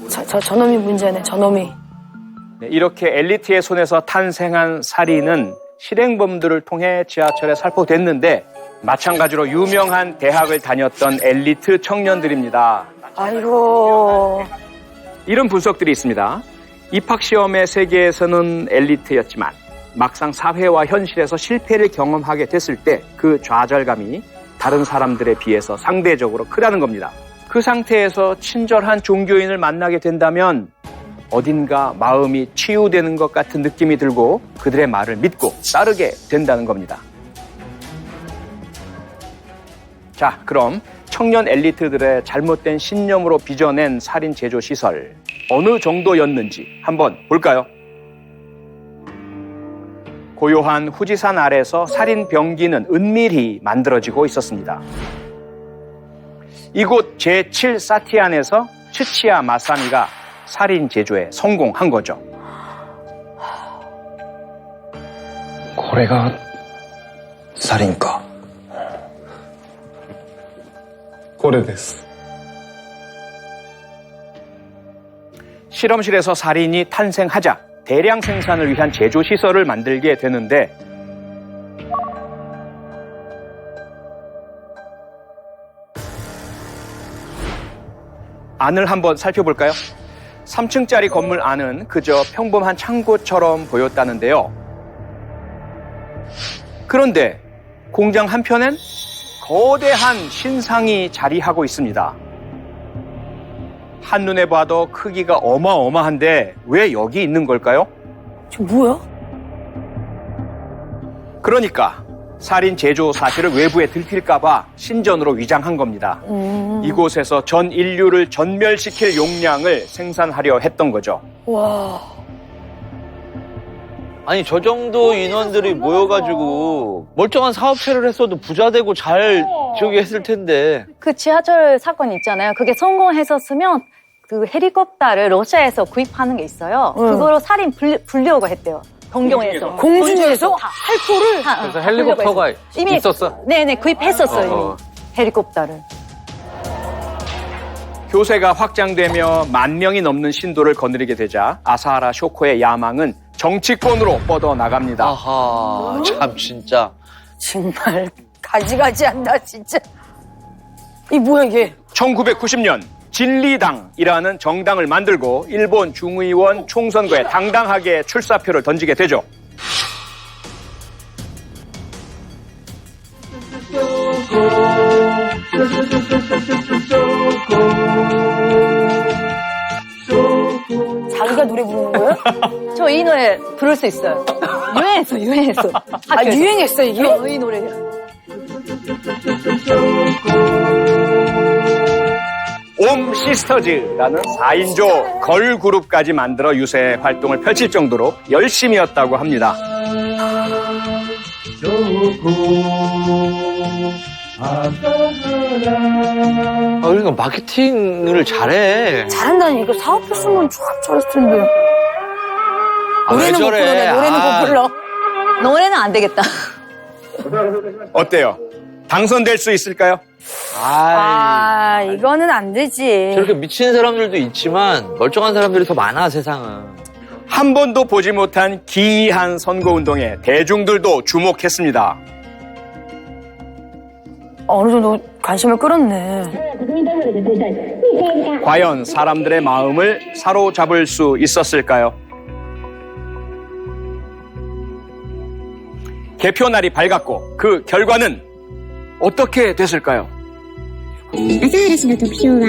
저놈이 문제네, 저놈이. 이렇게 엘리트의 손에서 탄생한 살인은 실행범들을 통해 지하철에 살포됐는데 마찬가지로 유명한 대학을 다녔던 엘리트 청년들입니다. 아이고. 이런 분석들이 있습니다. 입학시험의 세계에서는 엘리트였지만 막상 사회와 현실에서 실패를 경험하게 됐을 때 그 좌절감이 다른 사람들에 비해서 상대적으로 크다는 겁니다. 그 상태에서 친절한 종교인을 만나게 된다면 어딘가 마음이 치유되는 것 같은 느낌이 들고 그들의 말을 믿고 따르게 된다는 겁니다. 자, 그럼 청년 엘리트들의 잘못된 신념으로 빚어낸 살인 제조 시설 어느 정도였는지 한번 볼까요? 고요한 후지산 아래서 살인 병기는 은밀히 만들어지고 있었습니다. 이곳 제7 사티안에서 츠치야 마사미가 살인 제조에 성공한 거죠. これがサリンか。これです。 실험실에서 살인이 탄생하자 대량 생산을 위한 제조 시설을 만들게 되는데 안을 한번 살펴볼까요? 3층짜리 건물 안은 그저 평범한 창고처럼 보였다는데요. 그런데 공장 한편엔 거대한 신상이 자리하고 있습니다. 한눈에 봐도 크기가 어마어마한데 왜 여기 있는 걸까요? 저 뭐야? 그러니까 살인 제조 사실을 외부에 들킬까봐 신전으로 위장한 겁니다. 이곳에서 전 인류를 전멸시킬 용량을 생산하려 했던 거죠. 와. 아니 저 정도 인원들이 모여가지고 멀쩡한 사업체를 했어도 부자 되고 잘 저기 했을 텐데. 그 지하철 사건 있잖아요. 그게 성공했었으면 그 헬리콥터를 러시아에서 구입하는 게 있어요. 그거로 살인 불려고 했대요. 변경해서. 공중에서? 할포를. 그래서 헬리콥터가 이미 있었어? 네네, 구입했었어요, 이미. 헬리콥터를. 교세가 확장되며 10,000명이 넘는 신도를 거느리게 되자 아사하라 쇼코의 야망은 정치권으로 뻗어나갑니다. 아하, 참 진짜. 정말 가지가지 한다, 진짜. 이 뭐야, 이게? 1990년 진리당이라는 정당을 만들고 일본 중의원 총선거에 당당하게 출사표를 던지게 되죠. 자기가 노래 부르는 거예요? 저 이 노래 부를 수 있어요. 유행했어. 아, 유행했어, 이게? 이 노래. 옴 시스터즈라는 4인조 걸그룹까지 만들어 유세 활동을 펼칠 정도로 열심이었다고 합니다. 그러니까 마케팅을 잘해. 잘한다니까. 사업했으면 참 잘했을 텐데. 왜 노래는 못 저래? 부르네, 노래는 못 불러. 노래는 안 되겠다. 어때요? 당선될 수 있을까요? 아, 이거는 안 되지. 저렇게 미친 사람들도 있지만 멀쩡한 사람들이 더 많아, 세상은. 한 번도 보지 못한 기이한 선거운동에 대중들도 주목했습니다. 어느 정도 관심을 끌었네. 과연 사람들의 마음을 사로잡을 수 있었을까요? 개표날이 밝았고 그 결과는 어떻게 됐을까요? 朝原氏の得票は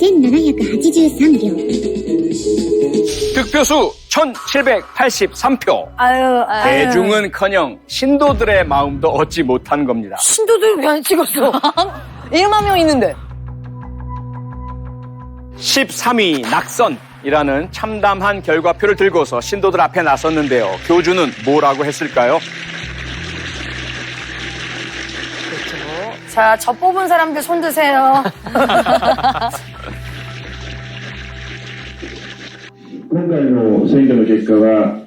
1783票。 득표수 1783표. 아유. 대중은커녕 신도들의 마음도 얻지 못한 겁니다. 신도들 왜 안 찍었어? 1만 명 있는데. 13위 낙선이라는 참담한 결과표를 들고서 신도들 앞에 나섰는데요. 교주는 뭐라고 했을까요? 자, 저 뽑은 사람들 손 드세요. 今回の選挙の結果は、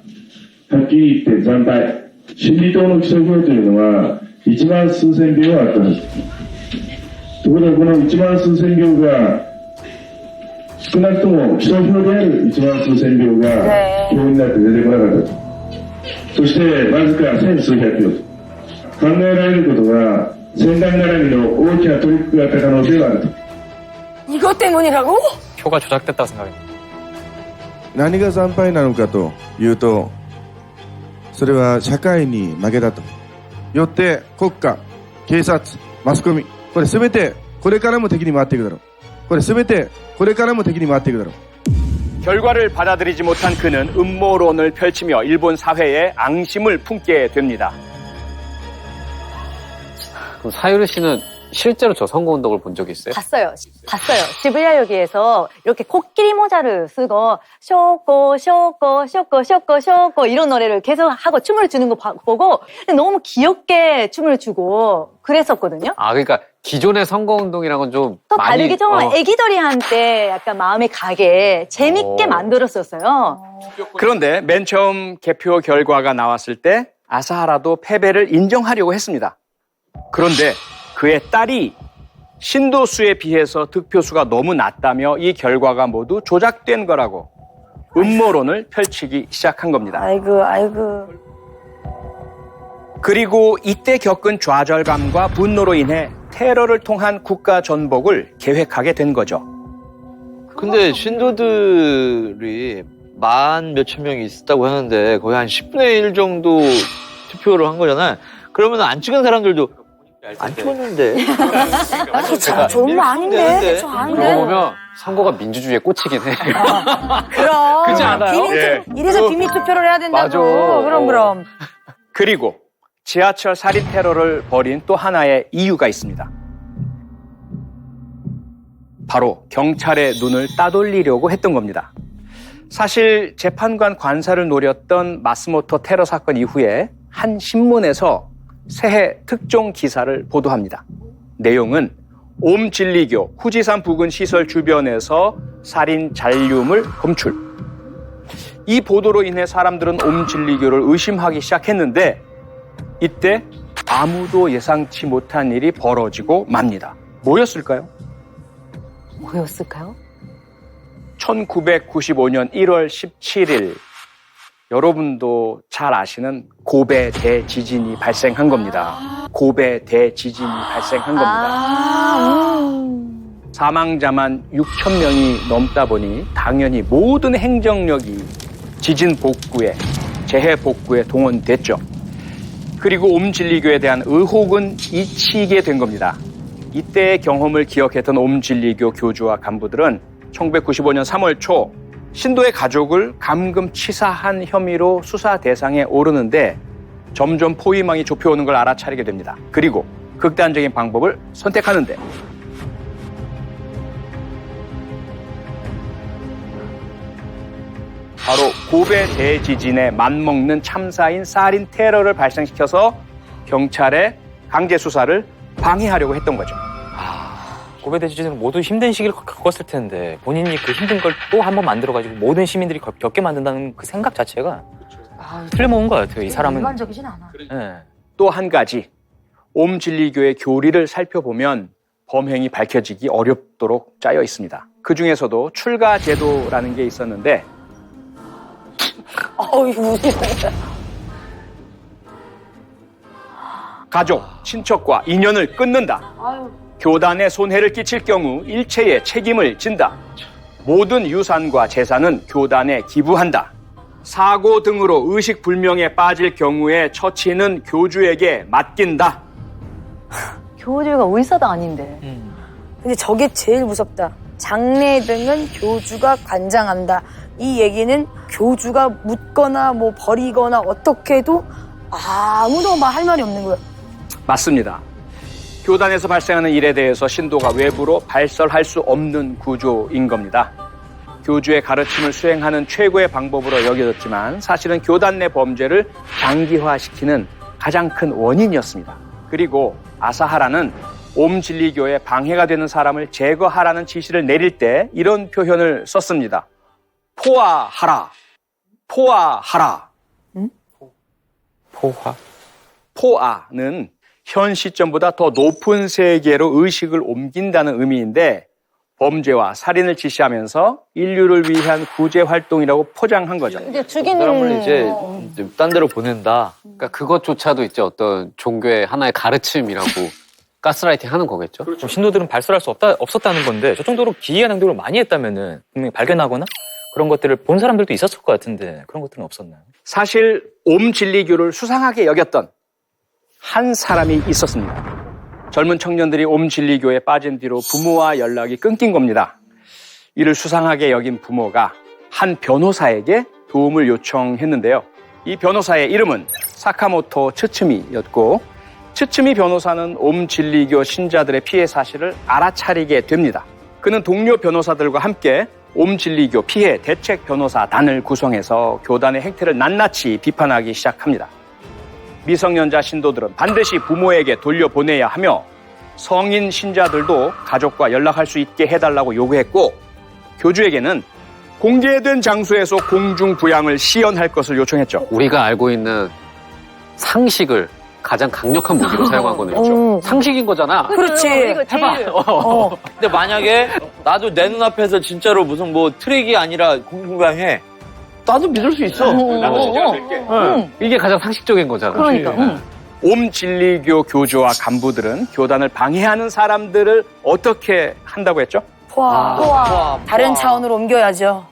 はっきり言って惨敗。心理党の基礎票というのは、1万数千票あったはず。ところがこの1万数千票が、少なくとも基礎票である1万数千票が票になって出てこなかったと。そして、わずか千数百票と。考えられることは、戦乱絡みの大きなトリックがあった可能性があると。 이것 때문이라고? 표가 조작됐다고 생각합니다. 何が惨敗なのかというと、それは社会に負けたと。よって国家、警察、マスコミ、これ全てこれからも敵に回っていくだろう。これ全てこれからも敵に回っていくだろう。 결과를 받아들이지 못한 그는 음모론을 펼치며 일본 사회에 앙심을 품게 됩니다. 그럼 사유리 씨는 실제로 저 선거운동을 본 적이 있어요? 봤어요. 시부야역에서 이렇게 코끼리 모자를 쓰고 쇼꼬 쇼꼬 쇼꼬 쇼꼬 쇼꼬 이런 노래를 계속 하고 춤을 추는 거 보고 너무 귀엽게 춤을 추고 그랬었거든요. 아, 그러니까 기존의 선거운동이랑은 좀 또 많이 다르게 좀 애기들이한테 약간 마음에 가게 재밌게 만들었었어요. 그런데 맨 처음 개표 결과가 나왔을 때 아사하라도 패배를 인정하려고 했습니다. 그런데 그의 딸이 신도수에 비해서 득표수가 너무 낮다며 이 결과가 모두 조작된 거라고 음모론을 펼치기 시작한 겁니다. 아이고. 그리고 이때 겪은 좌절감과 분노로 인해 테러를 통한 국가 전복을 계획하게 된 거죠. 근데 신도들이 만 몇천 명이 있었다고 하는데 거의 한 10분의 1 정도 투표를 한 거잖아요. 그러면 안 찍은 사람들도 안 찍었는데. 좋은 거 아닌데. 그러고 보면 선거가 민주주의에 꽂히긴 해. 그럼. 그렇지 않아요? 이래서 비밀 투표를 해야 된다고. 맞아. 그럼. 그리고 지하철 살인 테러를 벌인 또 하나의 이유가 있습니다. 바로 경찰의 눈을 따돌리려고 했던 겁니다. 사실 재판관 관사를 노렸던 마스모토 테러 사건 이후에 한 신문에서 새해 특종 기사를 보도합니다. 내용은 옴진리교 후지산 부근 시설 주변에서 살인 잔류물 검출. 이 보도로 인해 사람들은 옴진리교를 의심하기 시작했는데 이때 아무도 예상치 못한 일이 벌어지고 맙니다. 뭐였을까요? 1995년 1월 17일 여러분도 잘 아시는 고베 대지진이 발생한 겁니다. 고베 대지진이 발생한 겁니다. 사망자만 6천 명이 넘다 보니 당연히 모든 행정력이 지진 복구에, 재해 복구에 동원됐죠. 그리고 옴진리교에 대한 의혹은 잊히게 된 겁니다. 이때의 경험을 기억했던 옴진리교 교주와 간부들은 1995년 3월 초 신도의 가족을 감금치사한 혐의로 수사 대상에 오르는데 점점 포위망이 좁혀오는 걸 알아차리게 됩니다. 그리고 극단적인 방법을 선택하는데 바로 고베 대지진에 맞먹는 참사인 살인 테러를 발생시켜서 경찰의 강제 수사를 방해하려고 했던 거죠. 고베 대지진은 모두 힘든 시기를 겪었을 텐데 본인이 그 힘든 걸 또 한 번 만들어가지고 모든 시민들이 겪게 만든다는 그 생각 자체가 틀려먹은 것 같아요. 이 사람은. 일반적이진 않아. 네. 또 한 가지 옴진리교의 교리를 살펴보면 범행이 밝혀지기 어렵도록 짜여 있습니다. 그 중에서도 출가 제도라는 게 있었는데 이거 무슨 소리야. 가족, 친척과 인연을 끊는다. 교단에 손해를 끼칠 경우 일체의 책임을 진다. 모든 유산과 재산은 교단에 기부한다. 사고 등으로 의식불명에 빠질 경우에 처치는 교주에게 맡긴다. 교주가 의사도 아닌데. 근데 저게 제일 무섭다. 장례 등은 교주가 관장한다. 이 얘기는 교주가 묻거나 뭐 버리거나 어떻게 해도 아무도 할 말이 없는 거예요. 맞습니다. 교단에서 발생하는 일에 대해서 신도가 외부로 발설할 수 없는 구조인 겁니다. 교주의 가르침을 수행하는 최고의 방법으로 여겨졌지만 사실은 교단 내 범죄를 장기화시키는 가장 큰 원인이었습니다. 그리고 아사하라는 옴진리교에 방해가 되는 사람을 제거하라는 지시를 내릴 때 이런 표현을 썼습니다. 포화하라. 포화하라. 포화? 포화는 현 시점보다 더 높은 세계로 의식을 옮긴다는 의미인데 범죄와 살인을 지시하면서 인류를 위한 구제 활동이라고 포장한 거죠. 근데 그 사람을 이제 딴 데로 보낸다. 그러니까 그것조차도 이제 어떤 종교의 하나의 가르침이라고 가스라이팅 하는 거겠죠. 그럼 신도들은 발설할 수 없었다는 건데 저 정도로 기이한 행동을 많이 했다면은 분명히 발견하거나 그런 것들을 본 사람들도 있었을 것 같은데 그런 것들은 없었나요? 사실 옴진리교를 수상하게 여겼던 한 사람이 있었습니다. 젊은 청년들이 옴진리교에 빠진 뒤로 부모와 연락이 끊긴 겁니다. 이를 수상하게 여긴 부모가 한 변호사에게 도움을 요청했는데요. 이 변호사의 이름은 사카모토 츠츠미였고 츠츠미 변호사는 옴진리교 신자들의 피해 사실을 알아차리게 됩니다. 그는 동료 변호사들과 함께 옴진리교 피해 대책 변호사단을 구성해서 교단의 행태를 낱낱이 비판하기 시작합니다. 미성년자 신도들은 반드시 부모에게 돌려보내야 하며 성인 신자들도 가족과 연락할 수 있게 해달라고 요구했고 교주에게는 공개된 장소에서 공중부양을 시연할 것을 요청했죠. 우리가 알고 있는 상식을 가장 강력한 무기로 사용한 거네요. 상식인 거잖아. 그렇지. 이거 제일. 해봐. 근데 만약에 나도 내 눈앞에서 진짜로 무슨 뭐 트랙이 아니라 공중부양해. 나도 믿을 수 있어. 나도 진짜가 될게. 이게 가장 상식적인 거잖아. 그러니까. 옴진리교 교주와 간부들은 교단을 방해하는 사람들을 어떻게 한다고 했죠? 포화. 다른 차원으로 옮겨야죠.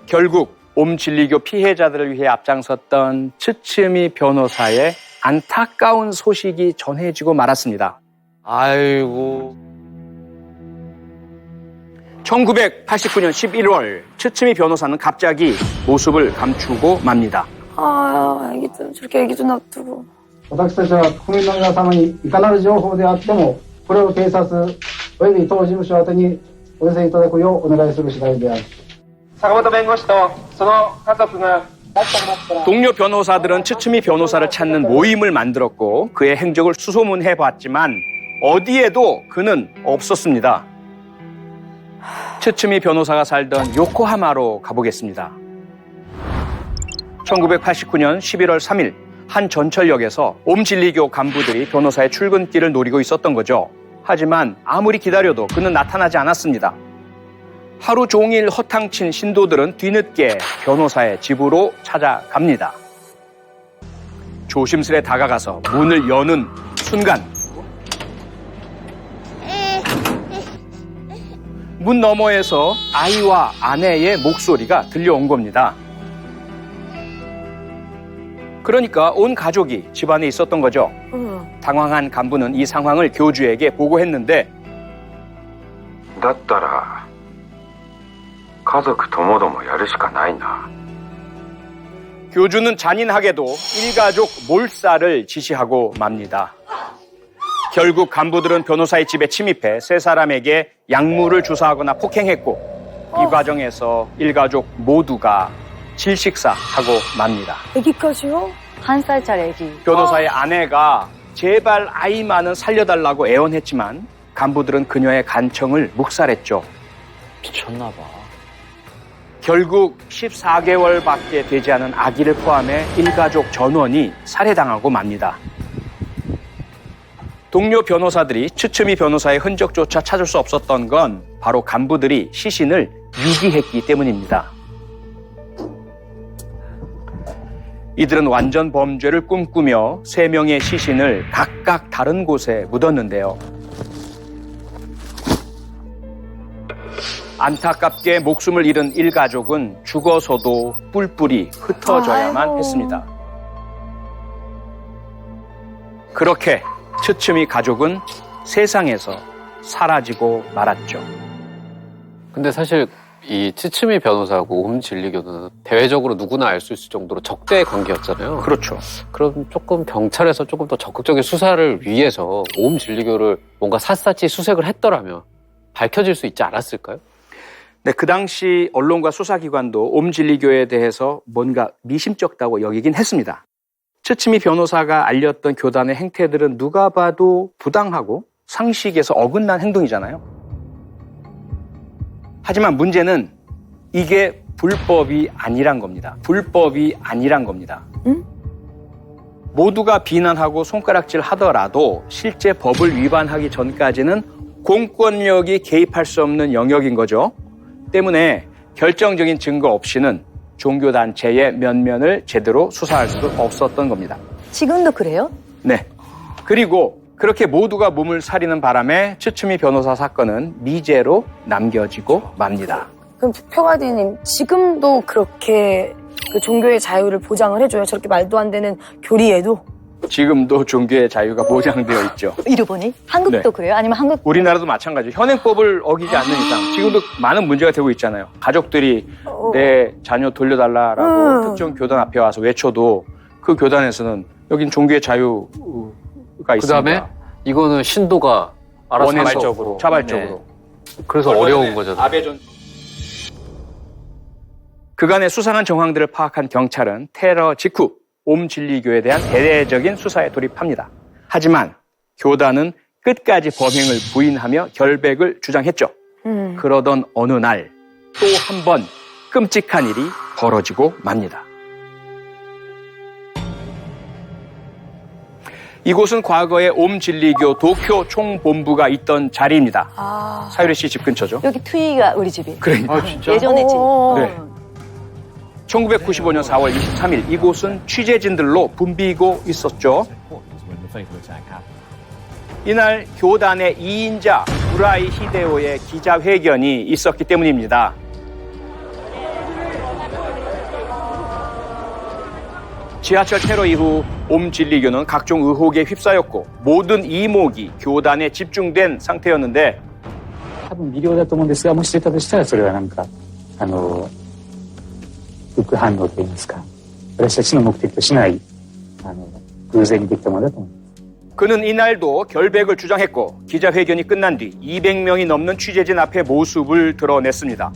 결국 옴진리교 피해자들을 위해 앞장섰던 츠츠미 변호사의 안타까운 소식이 전해지고 말았습니다. 아이고. 1989년 11월 츠츠미 변호사는 갑자기 모습을 감추고 맙니다. 애기들 저렇게 애기도 놔두고. 私たちは国民の皆様にいかなる情報であってもこれを警察および当事務所宛にお寄せいただくようお願いする次第である。坂本弁護士とその家族が 동료 변호사들은 츠츠미 변호사를 찾는 모임을 만들었고 그의 행적을 수소문해봤지만 어디에도 그는 없었습니다. 츠츠미 변호사가 살던 요코하마로 가보겠습니다. 1989년 11월 3일 한 전철역에서 옴진리교 간부들이 변호사의 출근길을 노리고 있었던 거죠. 하지만 아무리 기다려도 그는 나타나지 않았습니다. 하루 종일 허탕친 신도들은 뒤늦게 변호사의 집으로 찾아갑니다. 조심스레 다가가서 문을 여는 순간 문 너머에서 아이와 아내의 목소리가 들려온 겁니다. 그러니까 온 가족이 집안에 있었던 거죠. 당황한 간부는 이 상황을 교주에게 보고했는데 だったら家族ともどもやるしかないな. 교주는 잔인하게도 일가족 몰살을 지시하고 맙니다. 결국 간부들은 변호사의 집에 침입해 세 사람에게 약물을 주사하거나 폭행했고 이 과정에서 일가족 모두가 질식사하고 맙니다. 애기까지요? 1살짜리 애기. 변호사의 아내가 제발 아이만은 살려달라고 애원했지만 간부들은 그녀의 간청을 묵살했죠. 미쳤나 봐. 결국 14개월밖에 되지 않은 아기를 포함해 일가족 전원이 살해당하고 맙니다. 동료 변호사들이 츠츠미 변호사의 흔적조차 찾을 수 없었던 건 바로 간부들이 시신을 유기했기 때문입니다. 이들은 완전 범죄를 꿈꾸며 3명의 시신을 각각 다른 곳에 묻었는데요. 안타깝게 목숨을 잃은 일가족은 죽어서도 뿔뿔이 흩어져야만 했습니다. 그렇게 츠츠미 가족은 세상에서 사라지고 말았죠. 근데 사실 이 츠츠미 변호사하고 옴진리교는 대외적으로 누구나 알 수 있을 정도로 적대의 관계였잖아요. 그렇죠. 그럼 조금 경찰에서 조금 더 적극적인 수사를 위해서 옴진리교를 뭔가 샅샅이 수색을 했더라면 밝혀질 수 있지 않았을까요? 네, 그 당시 언론과 수사기관도 옴진리교에 대해서 뭔가 미심쩍다고 여기긴 했습니다. 츠츠미 변호사가 알렸던 교단의 행태들은 누가 봐도 부당하고 상식에서 어긋난 행동이잖아요. 하지만 문제는 이게 불법이 아니란 겁니다. 불법이 아니란 겁니다. 응? 모두가 비난하고 손가락질 하더라도 실제 법을 위반하기 전까지는 공권력이 개입할 수 없는 영역인 거죠. 때문에 결정적인 증거 없이는 종교단체의 면면을 제대로 수사할 수도 없었던 겁니다. 지금도 그래요? 네. 그리고 그렇게 모두가 몸을 사리는 바람에 츠츠미 변호사 사건은 미제로 남겨지고 맙니다. 그럼 표가디님, 지금도 그렇게 그 종교의 자유를 보장을 해줘요? 저렇게 말도 안 되는 교리에도? 지금도 종교의 자유가 보장되어 있죠. 일본이? 한국도 네. 그래요? 아니면 한국? 우리나라도 마찬가지죠. 현행법을 어기지 않는 이상 지금도 많은 문제가 되고 있잖아요. 가족들이 내 자녀 돌려달라라고 특정 교단 앞에 와서 외쳐도 그 교단에서는 여긴 종교의 자유가 있습니다. 그다음에 이거는 신도가 알아서 자발적으로. 자발적으로. 네. 그래서 어려운 거잖아요. 아베 그간의 수상한 정황들을 파악한 경찰은 테러 직후 옴진리교에 대한 대대적인 수사에 돌입합니다. 하지만 교단은 끝까지 범행을 부인하며 결백을 주장했죠. 그러던 어느 날 또 한 번 끔찍한 일이 벌어지고 맙니다. 이곳은 과거에 옴진리교 도쿄 총본부가 있던 자리입니다. 사유리 씨 집 근처죠. 여기 투이가 우리 집이. 그러니까. 예전에 집. 네. 1995년 4월 23일 이곳은 취재진들로 붐비고 있었죠. 이날 교단의 2인자 무라이 히데오의 기자회견이 있었기 때문입니다. 지하철 테러 이후 옴진리교는 각종 의혹에 휩싸였고 모든 이목이 교단에 집중된 상태였는데 多分微量だと思うんですが、もし出たとしたらそれはなんか副反応といいますか、私たちの目的としない偶然にできたものだと思います。 그는 이날도 결백을 주장했고 기자회견이 끝난 뒤 200명이 넘는 취재진 앞에 모습을 드러냈습니다.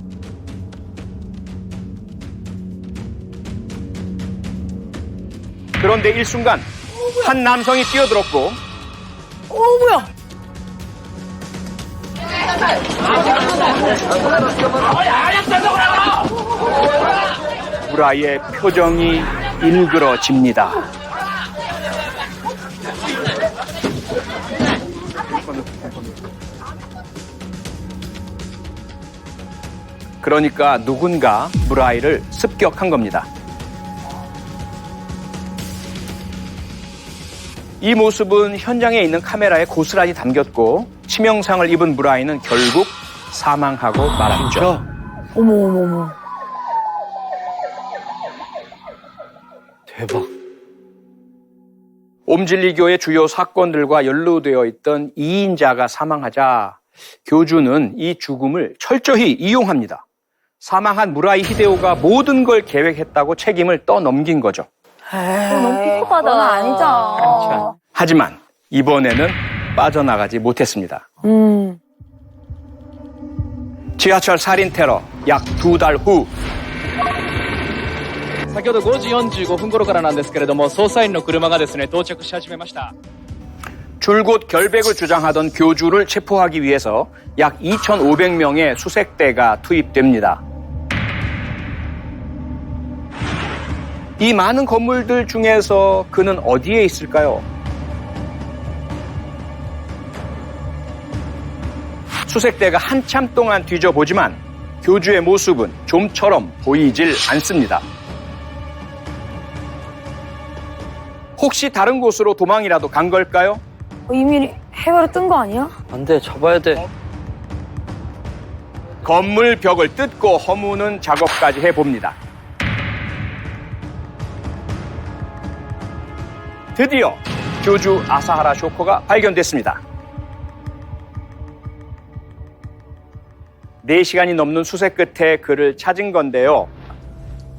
그런데 일순간 한 남성이 뛰어들었고 뭐야? 무라이의 표정이 일그러집니다. 그러니까 누군가 무라이를 습격한 겁니다. 이 모습은 현장에 있는 카메라에 고스란히 담겼고 치명상을 입은 무라이는 결국 사망하고 말았죠. 어머. 대박. 옴진리교의 주요 사건들과 연루되어 있던 2인자가 사망하자 교주는 이 죽음을 철저히 이용합니다. 사망한 무라이 히데오가 모든 걸 계획했다고 책임을 떠넘긴 거죠. 너무 삐끗하다. 그건 아니죠. 하지만 이번에는 빠져나가지 못했습니다. 지하철 살인 테러 약 2달 후 先ほど5時45分頃からなんですけれども、捜査員の車がですね、到着し始めました。 줄곧 결백을 주장하던 교주를 체포하기 위해서 약 2,500명의 수색대가 투입됩니다. 이 많은 건물들 중에서 그는 어디에 있을까요? 수색대가 한참 동안 뒤져보지만 교주의 모습은 좀처럼 보이질 않습니다. 혹시 다른 곳으로 도망이라도 간 걸까요? 이미 해외로 뜬 거 아니야? 안 돼, 잡아야 돼. 건물 벽을 뜯고 허무는 작업까지 해봅니다. 드디어 교주 아사하라 쇼코가 발견됐습니다. 4시간이 넘는 수색 끝에 그를 찾은 건데요.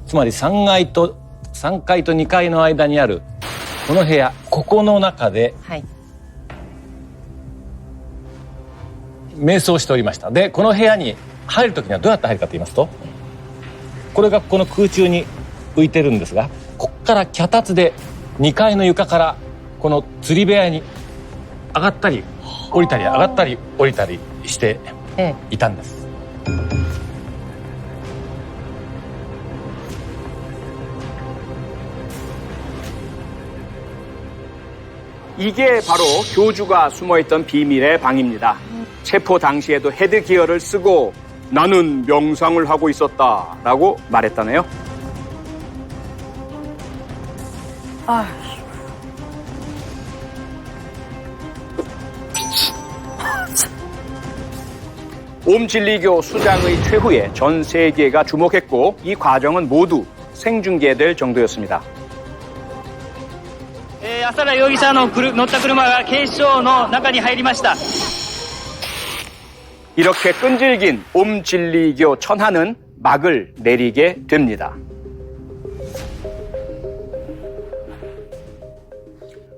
つまり3階と2階の間にあるこの部屋、ここの中で瞑想しておりました。で、この部屋に入るときにはどうやって入るかと言いますと、これがこの空中に浮いてるんですが、こっから脚立で2階の床からこの釣り部屋に上がったり降りたり上がったり降りたりしていたんです。 이게 바로 교주가 숨어있던 비밀의 방입니다. 체포 당시에도 헤드기어를 쓰고 나는 명상을 하고 있었다라고 말했다네요. 옴진리교 수장의 최후에 전 세계가 주목했고 이 과정은 모두 생중계될 정도였습니다. 浅田容疑者の乗った車が警視庁の中に入りました。 이렇게 끈질긴 옴진리교 천하는 막을 내리게 됩니다.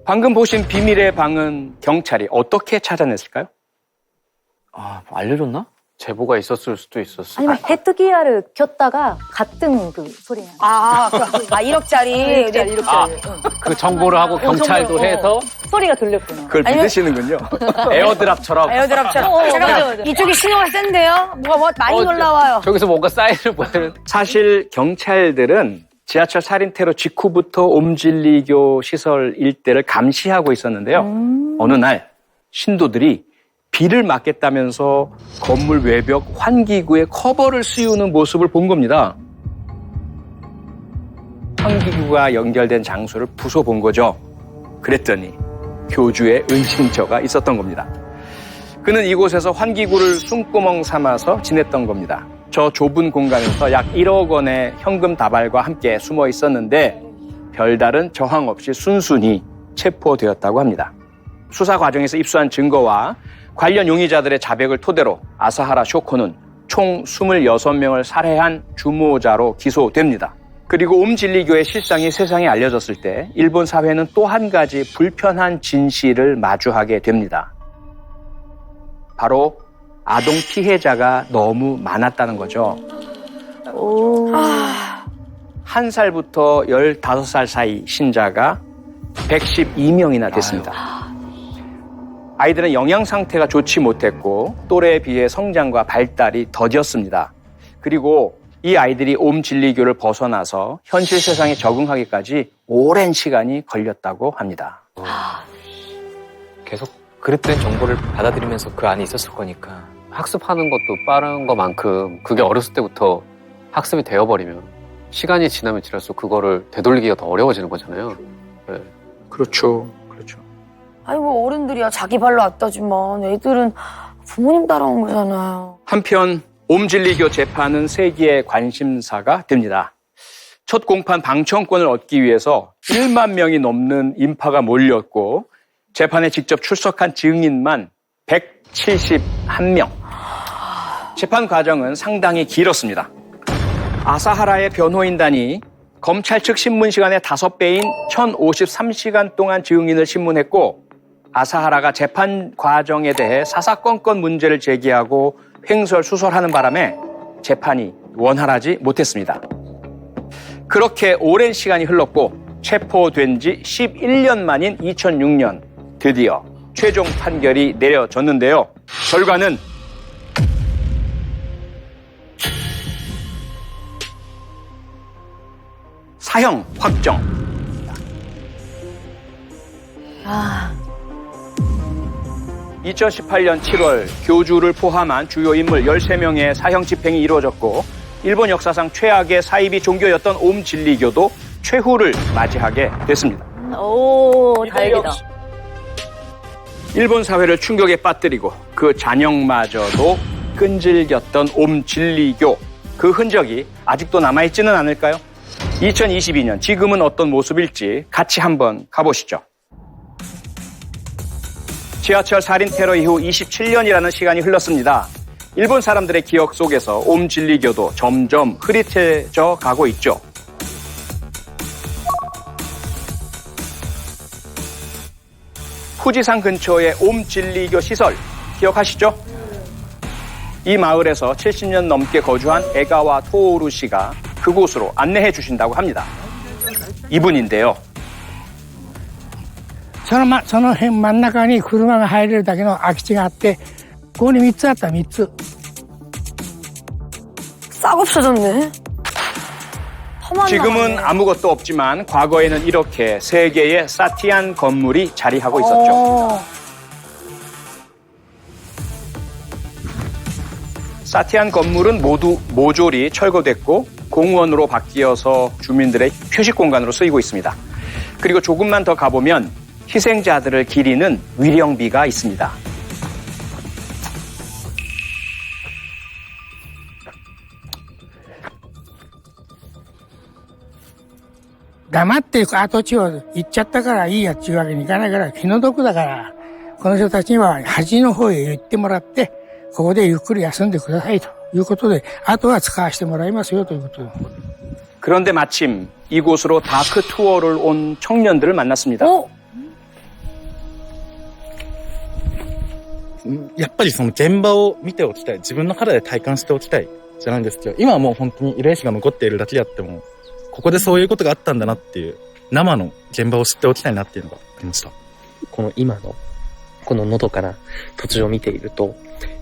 방금 보신 비밀의 방은 경찰이 어떻게 찾아냈을까요? 아, 알려줬나? 제보가 있었을 수도 있었어. 아니면 헤드기어를 꼈다가 같은 그 소리 나요. 1억짜리. 1억짜리. 그 정보를 하고 경찰도 해서 소리가 들렸구나. 그걸 믿으시는군요. 에어드랍처럼. 잠깐만. 이쪽이 신호가 센데요? 뭐가 많이 올라와요. 저기서 뭔가 사인을 보내는. 사실 경찰들은 지하철 살인 테러 직후부터 옴진리교 시설 일대를 감시하고 있었는데요. 어느 날 신도들이 비를 맞겠다면서 건물 외벽 환기구에 커버를 씌우는 모습을 본 겁니다. 환기구가 연결된 장소를 부숴본 거죠. 그랬더니 교주의 은신처가 있었던 겁니다. 그는 이곳에서 환기구를 숨구멍 삼아서 지냈던 겁니다. 저 좁은 공간에서 약 1억 원의 현금 다발과 함께 숨어 있었는데 별다른 저항 없이 순순히 체포되었다고 합니다. 수사 과정에서 입수한 증거와 관련 용의자들의 자백을 토대로 아사하라 쇼코는 총 26명을 살해한 주모자로 기소됩니다. 그리고 옴진리교의 실상이 세상에 알려졌을 때 일본 사회는 또 한 가지 불편한 진실을 마주하게 됩니다. 바로 아동 피해자가 너무 많았다는 거죠. 1살부터 15살 사이 신자가 112명이나 됐습니다. 아이들은 영양 상태가 좋지 못했고 또래에 비해 성장과 발달이 더뎠습니다. 그리고 이 아이들이 옴진리교를 벗어나서 현실 세상에 적응하기까지 오랜 시간이 걸렸다고 합니다. 계속 그릇된 정보를 받아들이면서 그 안에 있었을 거니까. 학습하는 것도 빠른 것만큼 그게 어렸을 때부터 학습이 되어버리면 시간이 지나면 지날수록 그거를 되돌리기가 더 어려워지는 거잖아요. 네. 그렇죠. 아이고 어른들이야 자기 발로 왔다지만 애들은 부모님 따라온 거잖아요. 한편 옴진리교 재판은 세계의 관심사가 됩니다. 첫 공판 방청권을 얻기 위해서 1만 명이 넘는 인파가 몰렸고 재판에 직접 출석한 증인만 171명. 재판 과정은 상당히 길었습니다. 아사하라의 변호인단이 검찰 측 신문 시간의 5배인 1053시간 동안 증인을 신문했고 아사하라가 재판 과정에 대해 사사건건 문제를 제기하고 횡설수설하는 바람에 재판이 원활하지 못했습니다. 그렇게 오랜 시간이 흘렀고 체포된 지 11년 만인 2006년 드디어 최종 판결이 내려졌는데요. 결과는 사형 확정. 2018년 7월 교주를 포함한 주요 인물 13명의 사형 집행이 이루어졌고 일본 역사상 최악의 사이비 종교였던 옴진리교도 최후를 맞이하게 됐습니다. 오, 다행이다. 일본 사회를 충격에 빠뜨리고 그 잔영마저도 끈질겼던 옴진리교, 그 흔적이 아직도 남아있지는 않을까요? 2022년 지금은 어떤 모습일지 같이 한번 가보시죠. 지하철 살인 테러 이후 27년이라는 시간이 흘렀습니다. 일본 사람들의 기억 속에서 옴진리교도 점점 흐릿해져 가고 있죠. 후지산 근처의 옴진리교 시설 기억하시죠? 이 마을에서 70년 넘게 거주한 에가와 토오루 씨가 그곳으로 안내해 주신다고 합니다. 이분인데요. その辺真ん中に車が入れるだけの空き地があって、ここに3つあった、3つ。 싹 없어졌네. 지금은 아무것도 없지만 과거에는 이렇게 세 개의 사티안 건물이 자리하고 있었죠. 사티안 건물은 모두 모조리 철거됐고 공원으로 바뀌어서 주민들의 휴식 공간으로 쓰이고 있습니다. 그리고 조금만 더 가보면 희생자들을 기리는 위령비가 있습니다.黙って跡地を行っちゃったからいいやっていうわけにいかないから気の毒だから、この人たちには端の方へ行ってもらって、ここでゆっくり休んでくださいということで、あとは使わせてもらいますよということで。 그런데 마침 이곳으로 다크 투어를 온 청년들을 만났습니다. やっぱりその現場を見ておきたい。自分の肌で体感しておきたい。じゃないんですけど、今はもう本当に慰霊碑が残っているだけであっても、ここでそういうことがあったんだなっていう、生の現場を知っておきたいなっていうのがありました。この今の、こののどかな土地を見ていると、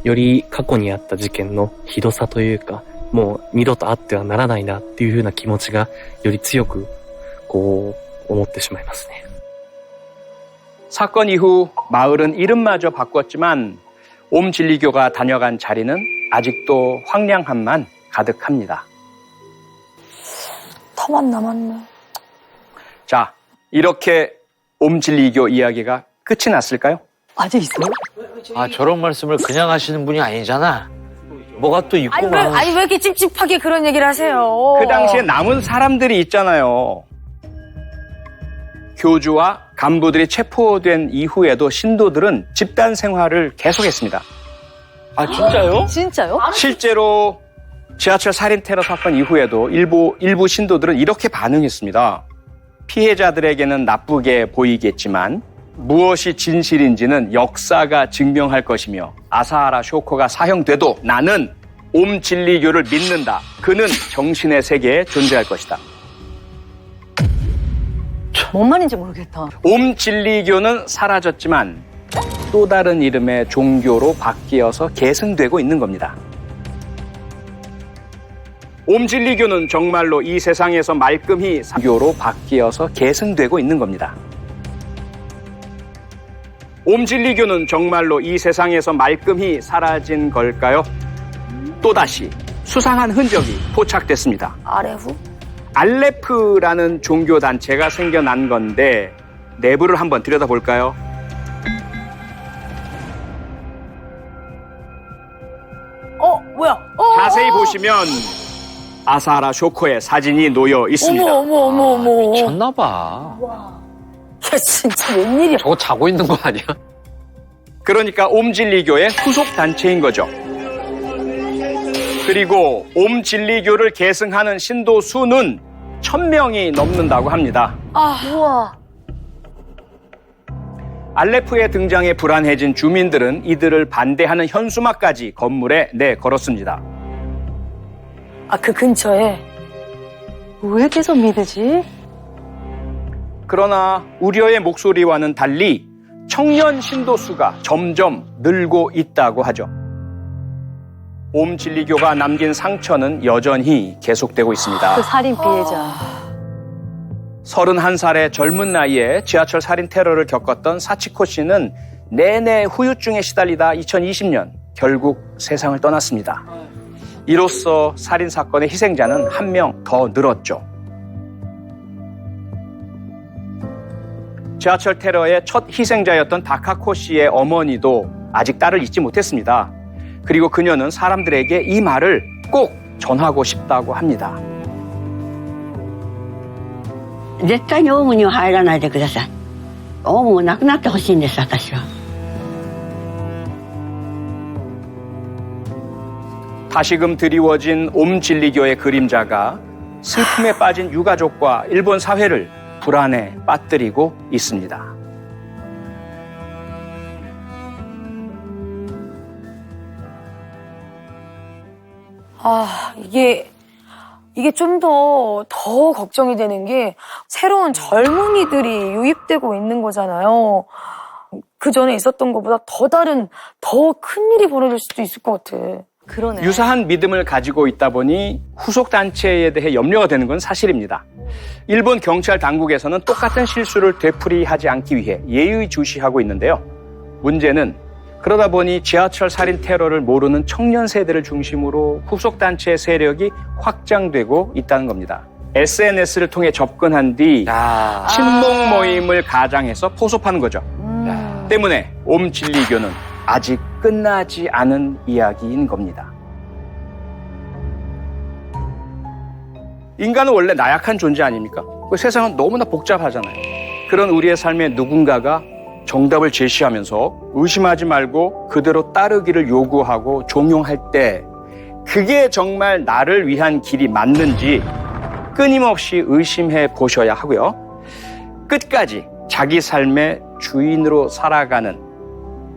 より過去にあった事件のひどさというか、もう二度とあってはならないなっていう風な気持ちが、より強く、こう、思ってしまいますね。 사건 이후 마을은 이름마저 바꿨지만 옴진리교가 다녀간 자리는 아직도 황량함만 가득합니다. 터만 남았네. 자, 이렇게 옴진리교 이야기가 끝이 났을까요? 아직 있어요? 아, 저런 말씀을 그냥 하시는 분이 아니잖아. 뭐가 또 있고. 아니 왜 이렇게 찝찝하게 그런 얘기를 하세요? 그 당시에 남은 사람들이 있잖아요. 교주와 간부들이 체포된 이후에도 신도들은 집단 생활을 계속했습니다. 아, 진짜요? 진짜요? 실제로 지하철 살인 테러 사건 이후에도 일부 신도들은 이렇게 반응했습니다. 피해자들에게는 나쁘게 보이겠지만 무엇이 진실인지는 역사가 증명할 것이며 아사하라 쇼코가 사형돼도 나는 옴진리교를 믿는다. 그는 정신의 세계에 존재할 것이다. 뭔 말인지 모르겠다. 옴진리교는 사라졌지만 또 다른 이름의 종교로 바뀌어서 계승되고 있는 겁니다. 옴진리교는 정말로 이 세상에서 말끔히 교로 바뀌어서 계승되고 있는 겁니다. 옴진리교는 정말로 이 세상에서 말끔히 사라진 걸까요? 또다시 수상한 흔적이 포착됐습니다. 아레후? 알레프라는 종교단체가 생겨난 건데 내부를 한번 들여다볼까요? 뭐야? 자세히 보시면 아사하라 쇼코의 사진이 놓여 있습니다. 어머. 미쳤나봐. 걔 진짜 웬일이야? 저거 자고 있는 거 아니야? 그러니까 옴진리교의 후속 단체인 거죠. 그리고 옴진리교를 계승하는 신도 수는 1000명이 넘는다고 합니다. 우와. 알레프의 등장에 불안해진 주민들은 이들을 반대하는 현수막까지 건물에 내걸었습니다. 그 근처에? 왜 계속 믿으지? 그러나 우려의 목소리와는 달리 청년 신도 수가 점점 늘고 있다고 하죠. 옴진리교가 남긴 상처는 여전히 계속되고 있습니다. 그 살인 피해자. 31살의 젊은 나이에 지하철 살인 테러를 겪었던 사치코 씨는 내내 후유증에 시달리다 2020년 결국 세상을 떠났습니다. 이로써 살인 사건의 희생자는 한 명 더 늘었죠. 지하철 테러의 첫 희생자였던 다카코 씨의 어머니도 아직 딸을 잊지 못했습니다. 그리고 그녀는 사람들에게 이 말을 꼭 전하고 싶다고 합니다. 絶対にオウムには入らないでください。オウムもなくなってほしいんです、私は。 다시금 드리워진 옴진리교의 그림자가 슬픔에 빠진 유가족과 일본 사회를 불안에 빠뜨리고 있습니다. 아, 이게 좀 더 걱정이 되는 게 새로운 젊은이들이 유입되고 있는 거잖아요. 그 전에 있었던 것보다 더 큰 일이 벌어질 수도 있을 것 같아. 그러네. 유사한 믿음을 가지고 있다 보니 후속 단체에 대해 염려가 되는 건 사실입니다. 일본 경찰 당국에서는 똑같은 실수를 되풀이하지 않기 위해 예의주시하고 있는데요. 문제는 그러다 보니 지하철 살인 테러를 모르는 청년 세대를 중심으로 후속 단체의 세력이 확장되고 있다는 겁니다. SNS를 통해 접근한 뒤 친목 모임을 가장해서 포섭하는 거죠. 때문에 옴진리교는 아직 끝나지 않은 이야기인 겁니다. 인간은 원래 나약한 존재 아닙니까? 세상은 너무나 복잡하잖아요. 그런 우리의 삶에 누군가가 정답을 제시하면서 의심하지 말고 그대로 따르기를 요구하고 종용할 때 그게 정말 나를 위한 길이 맞는지 끊임없이 의심해 보셔야 하고요. 끝까지 자기 삶의 주인으로 살아가는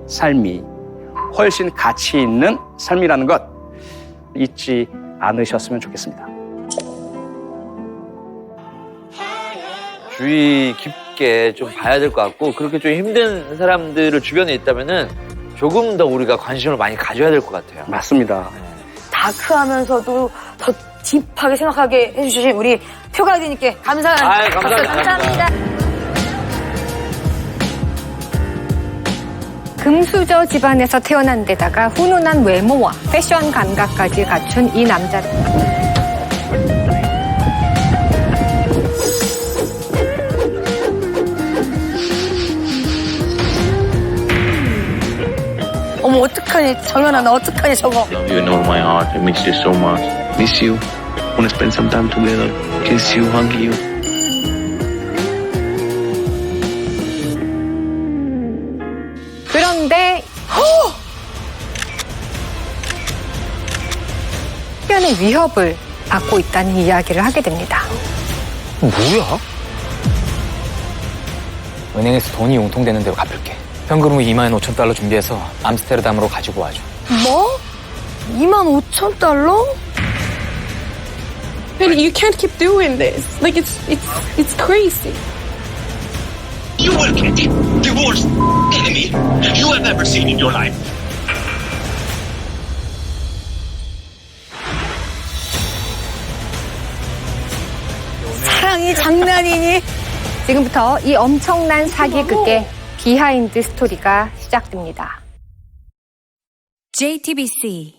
삶이 훨씬 가치 있는 삶이라는 것 잊지 않으셨으면 좋겠습니다. 주의 깊게 좀 봐야 될 것 같고 그렇게 좀 힘든 사람들을 주변에 있다면은 조금 더 우리가 관심을 많이 가져야 될 것 같아요. 맞습니다. 다크하면서도 더 딥하게 생각하게 해주신 우리 표가이드님께 감사합니다. 감사합니다. 금수저 집안에서 태어난 데다가 훈훈한 외모와 패션 감각까지 갖춘 이 남자를 어머 어떡하니 정연아 나 어떡하니 저거. Love you and all my heart. I miss you so much. Miss you. Wanna spend some time together. Kiss you, hug you. 그런데 생명의 위협을 받고 있다는 이야기를 하게 됩니다. 뭐야? 은행에서 돈이 융통되는 대로 갚을게. 현금으로 25,000달러 준비해서 암스테르담으로 가지고 와줘. 뭐? 25,000달러? But you can't keep doing this. Like it's crazy. You will get the worst enemy you have ever seen in your life. 사랑이 장난이니? 지금부터 이 엄청난 사기극의 비하인드 스토리가 시작됩니다. JTBC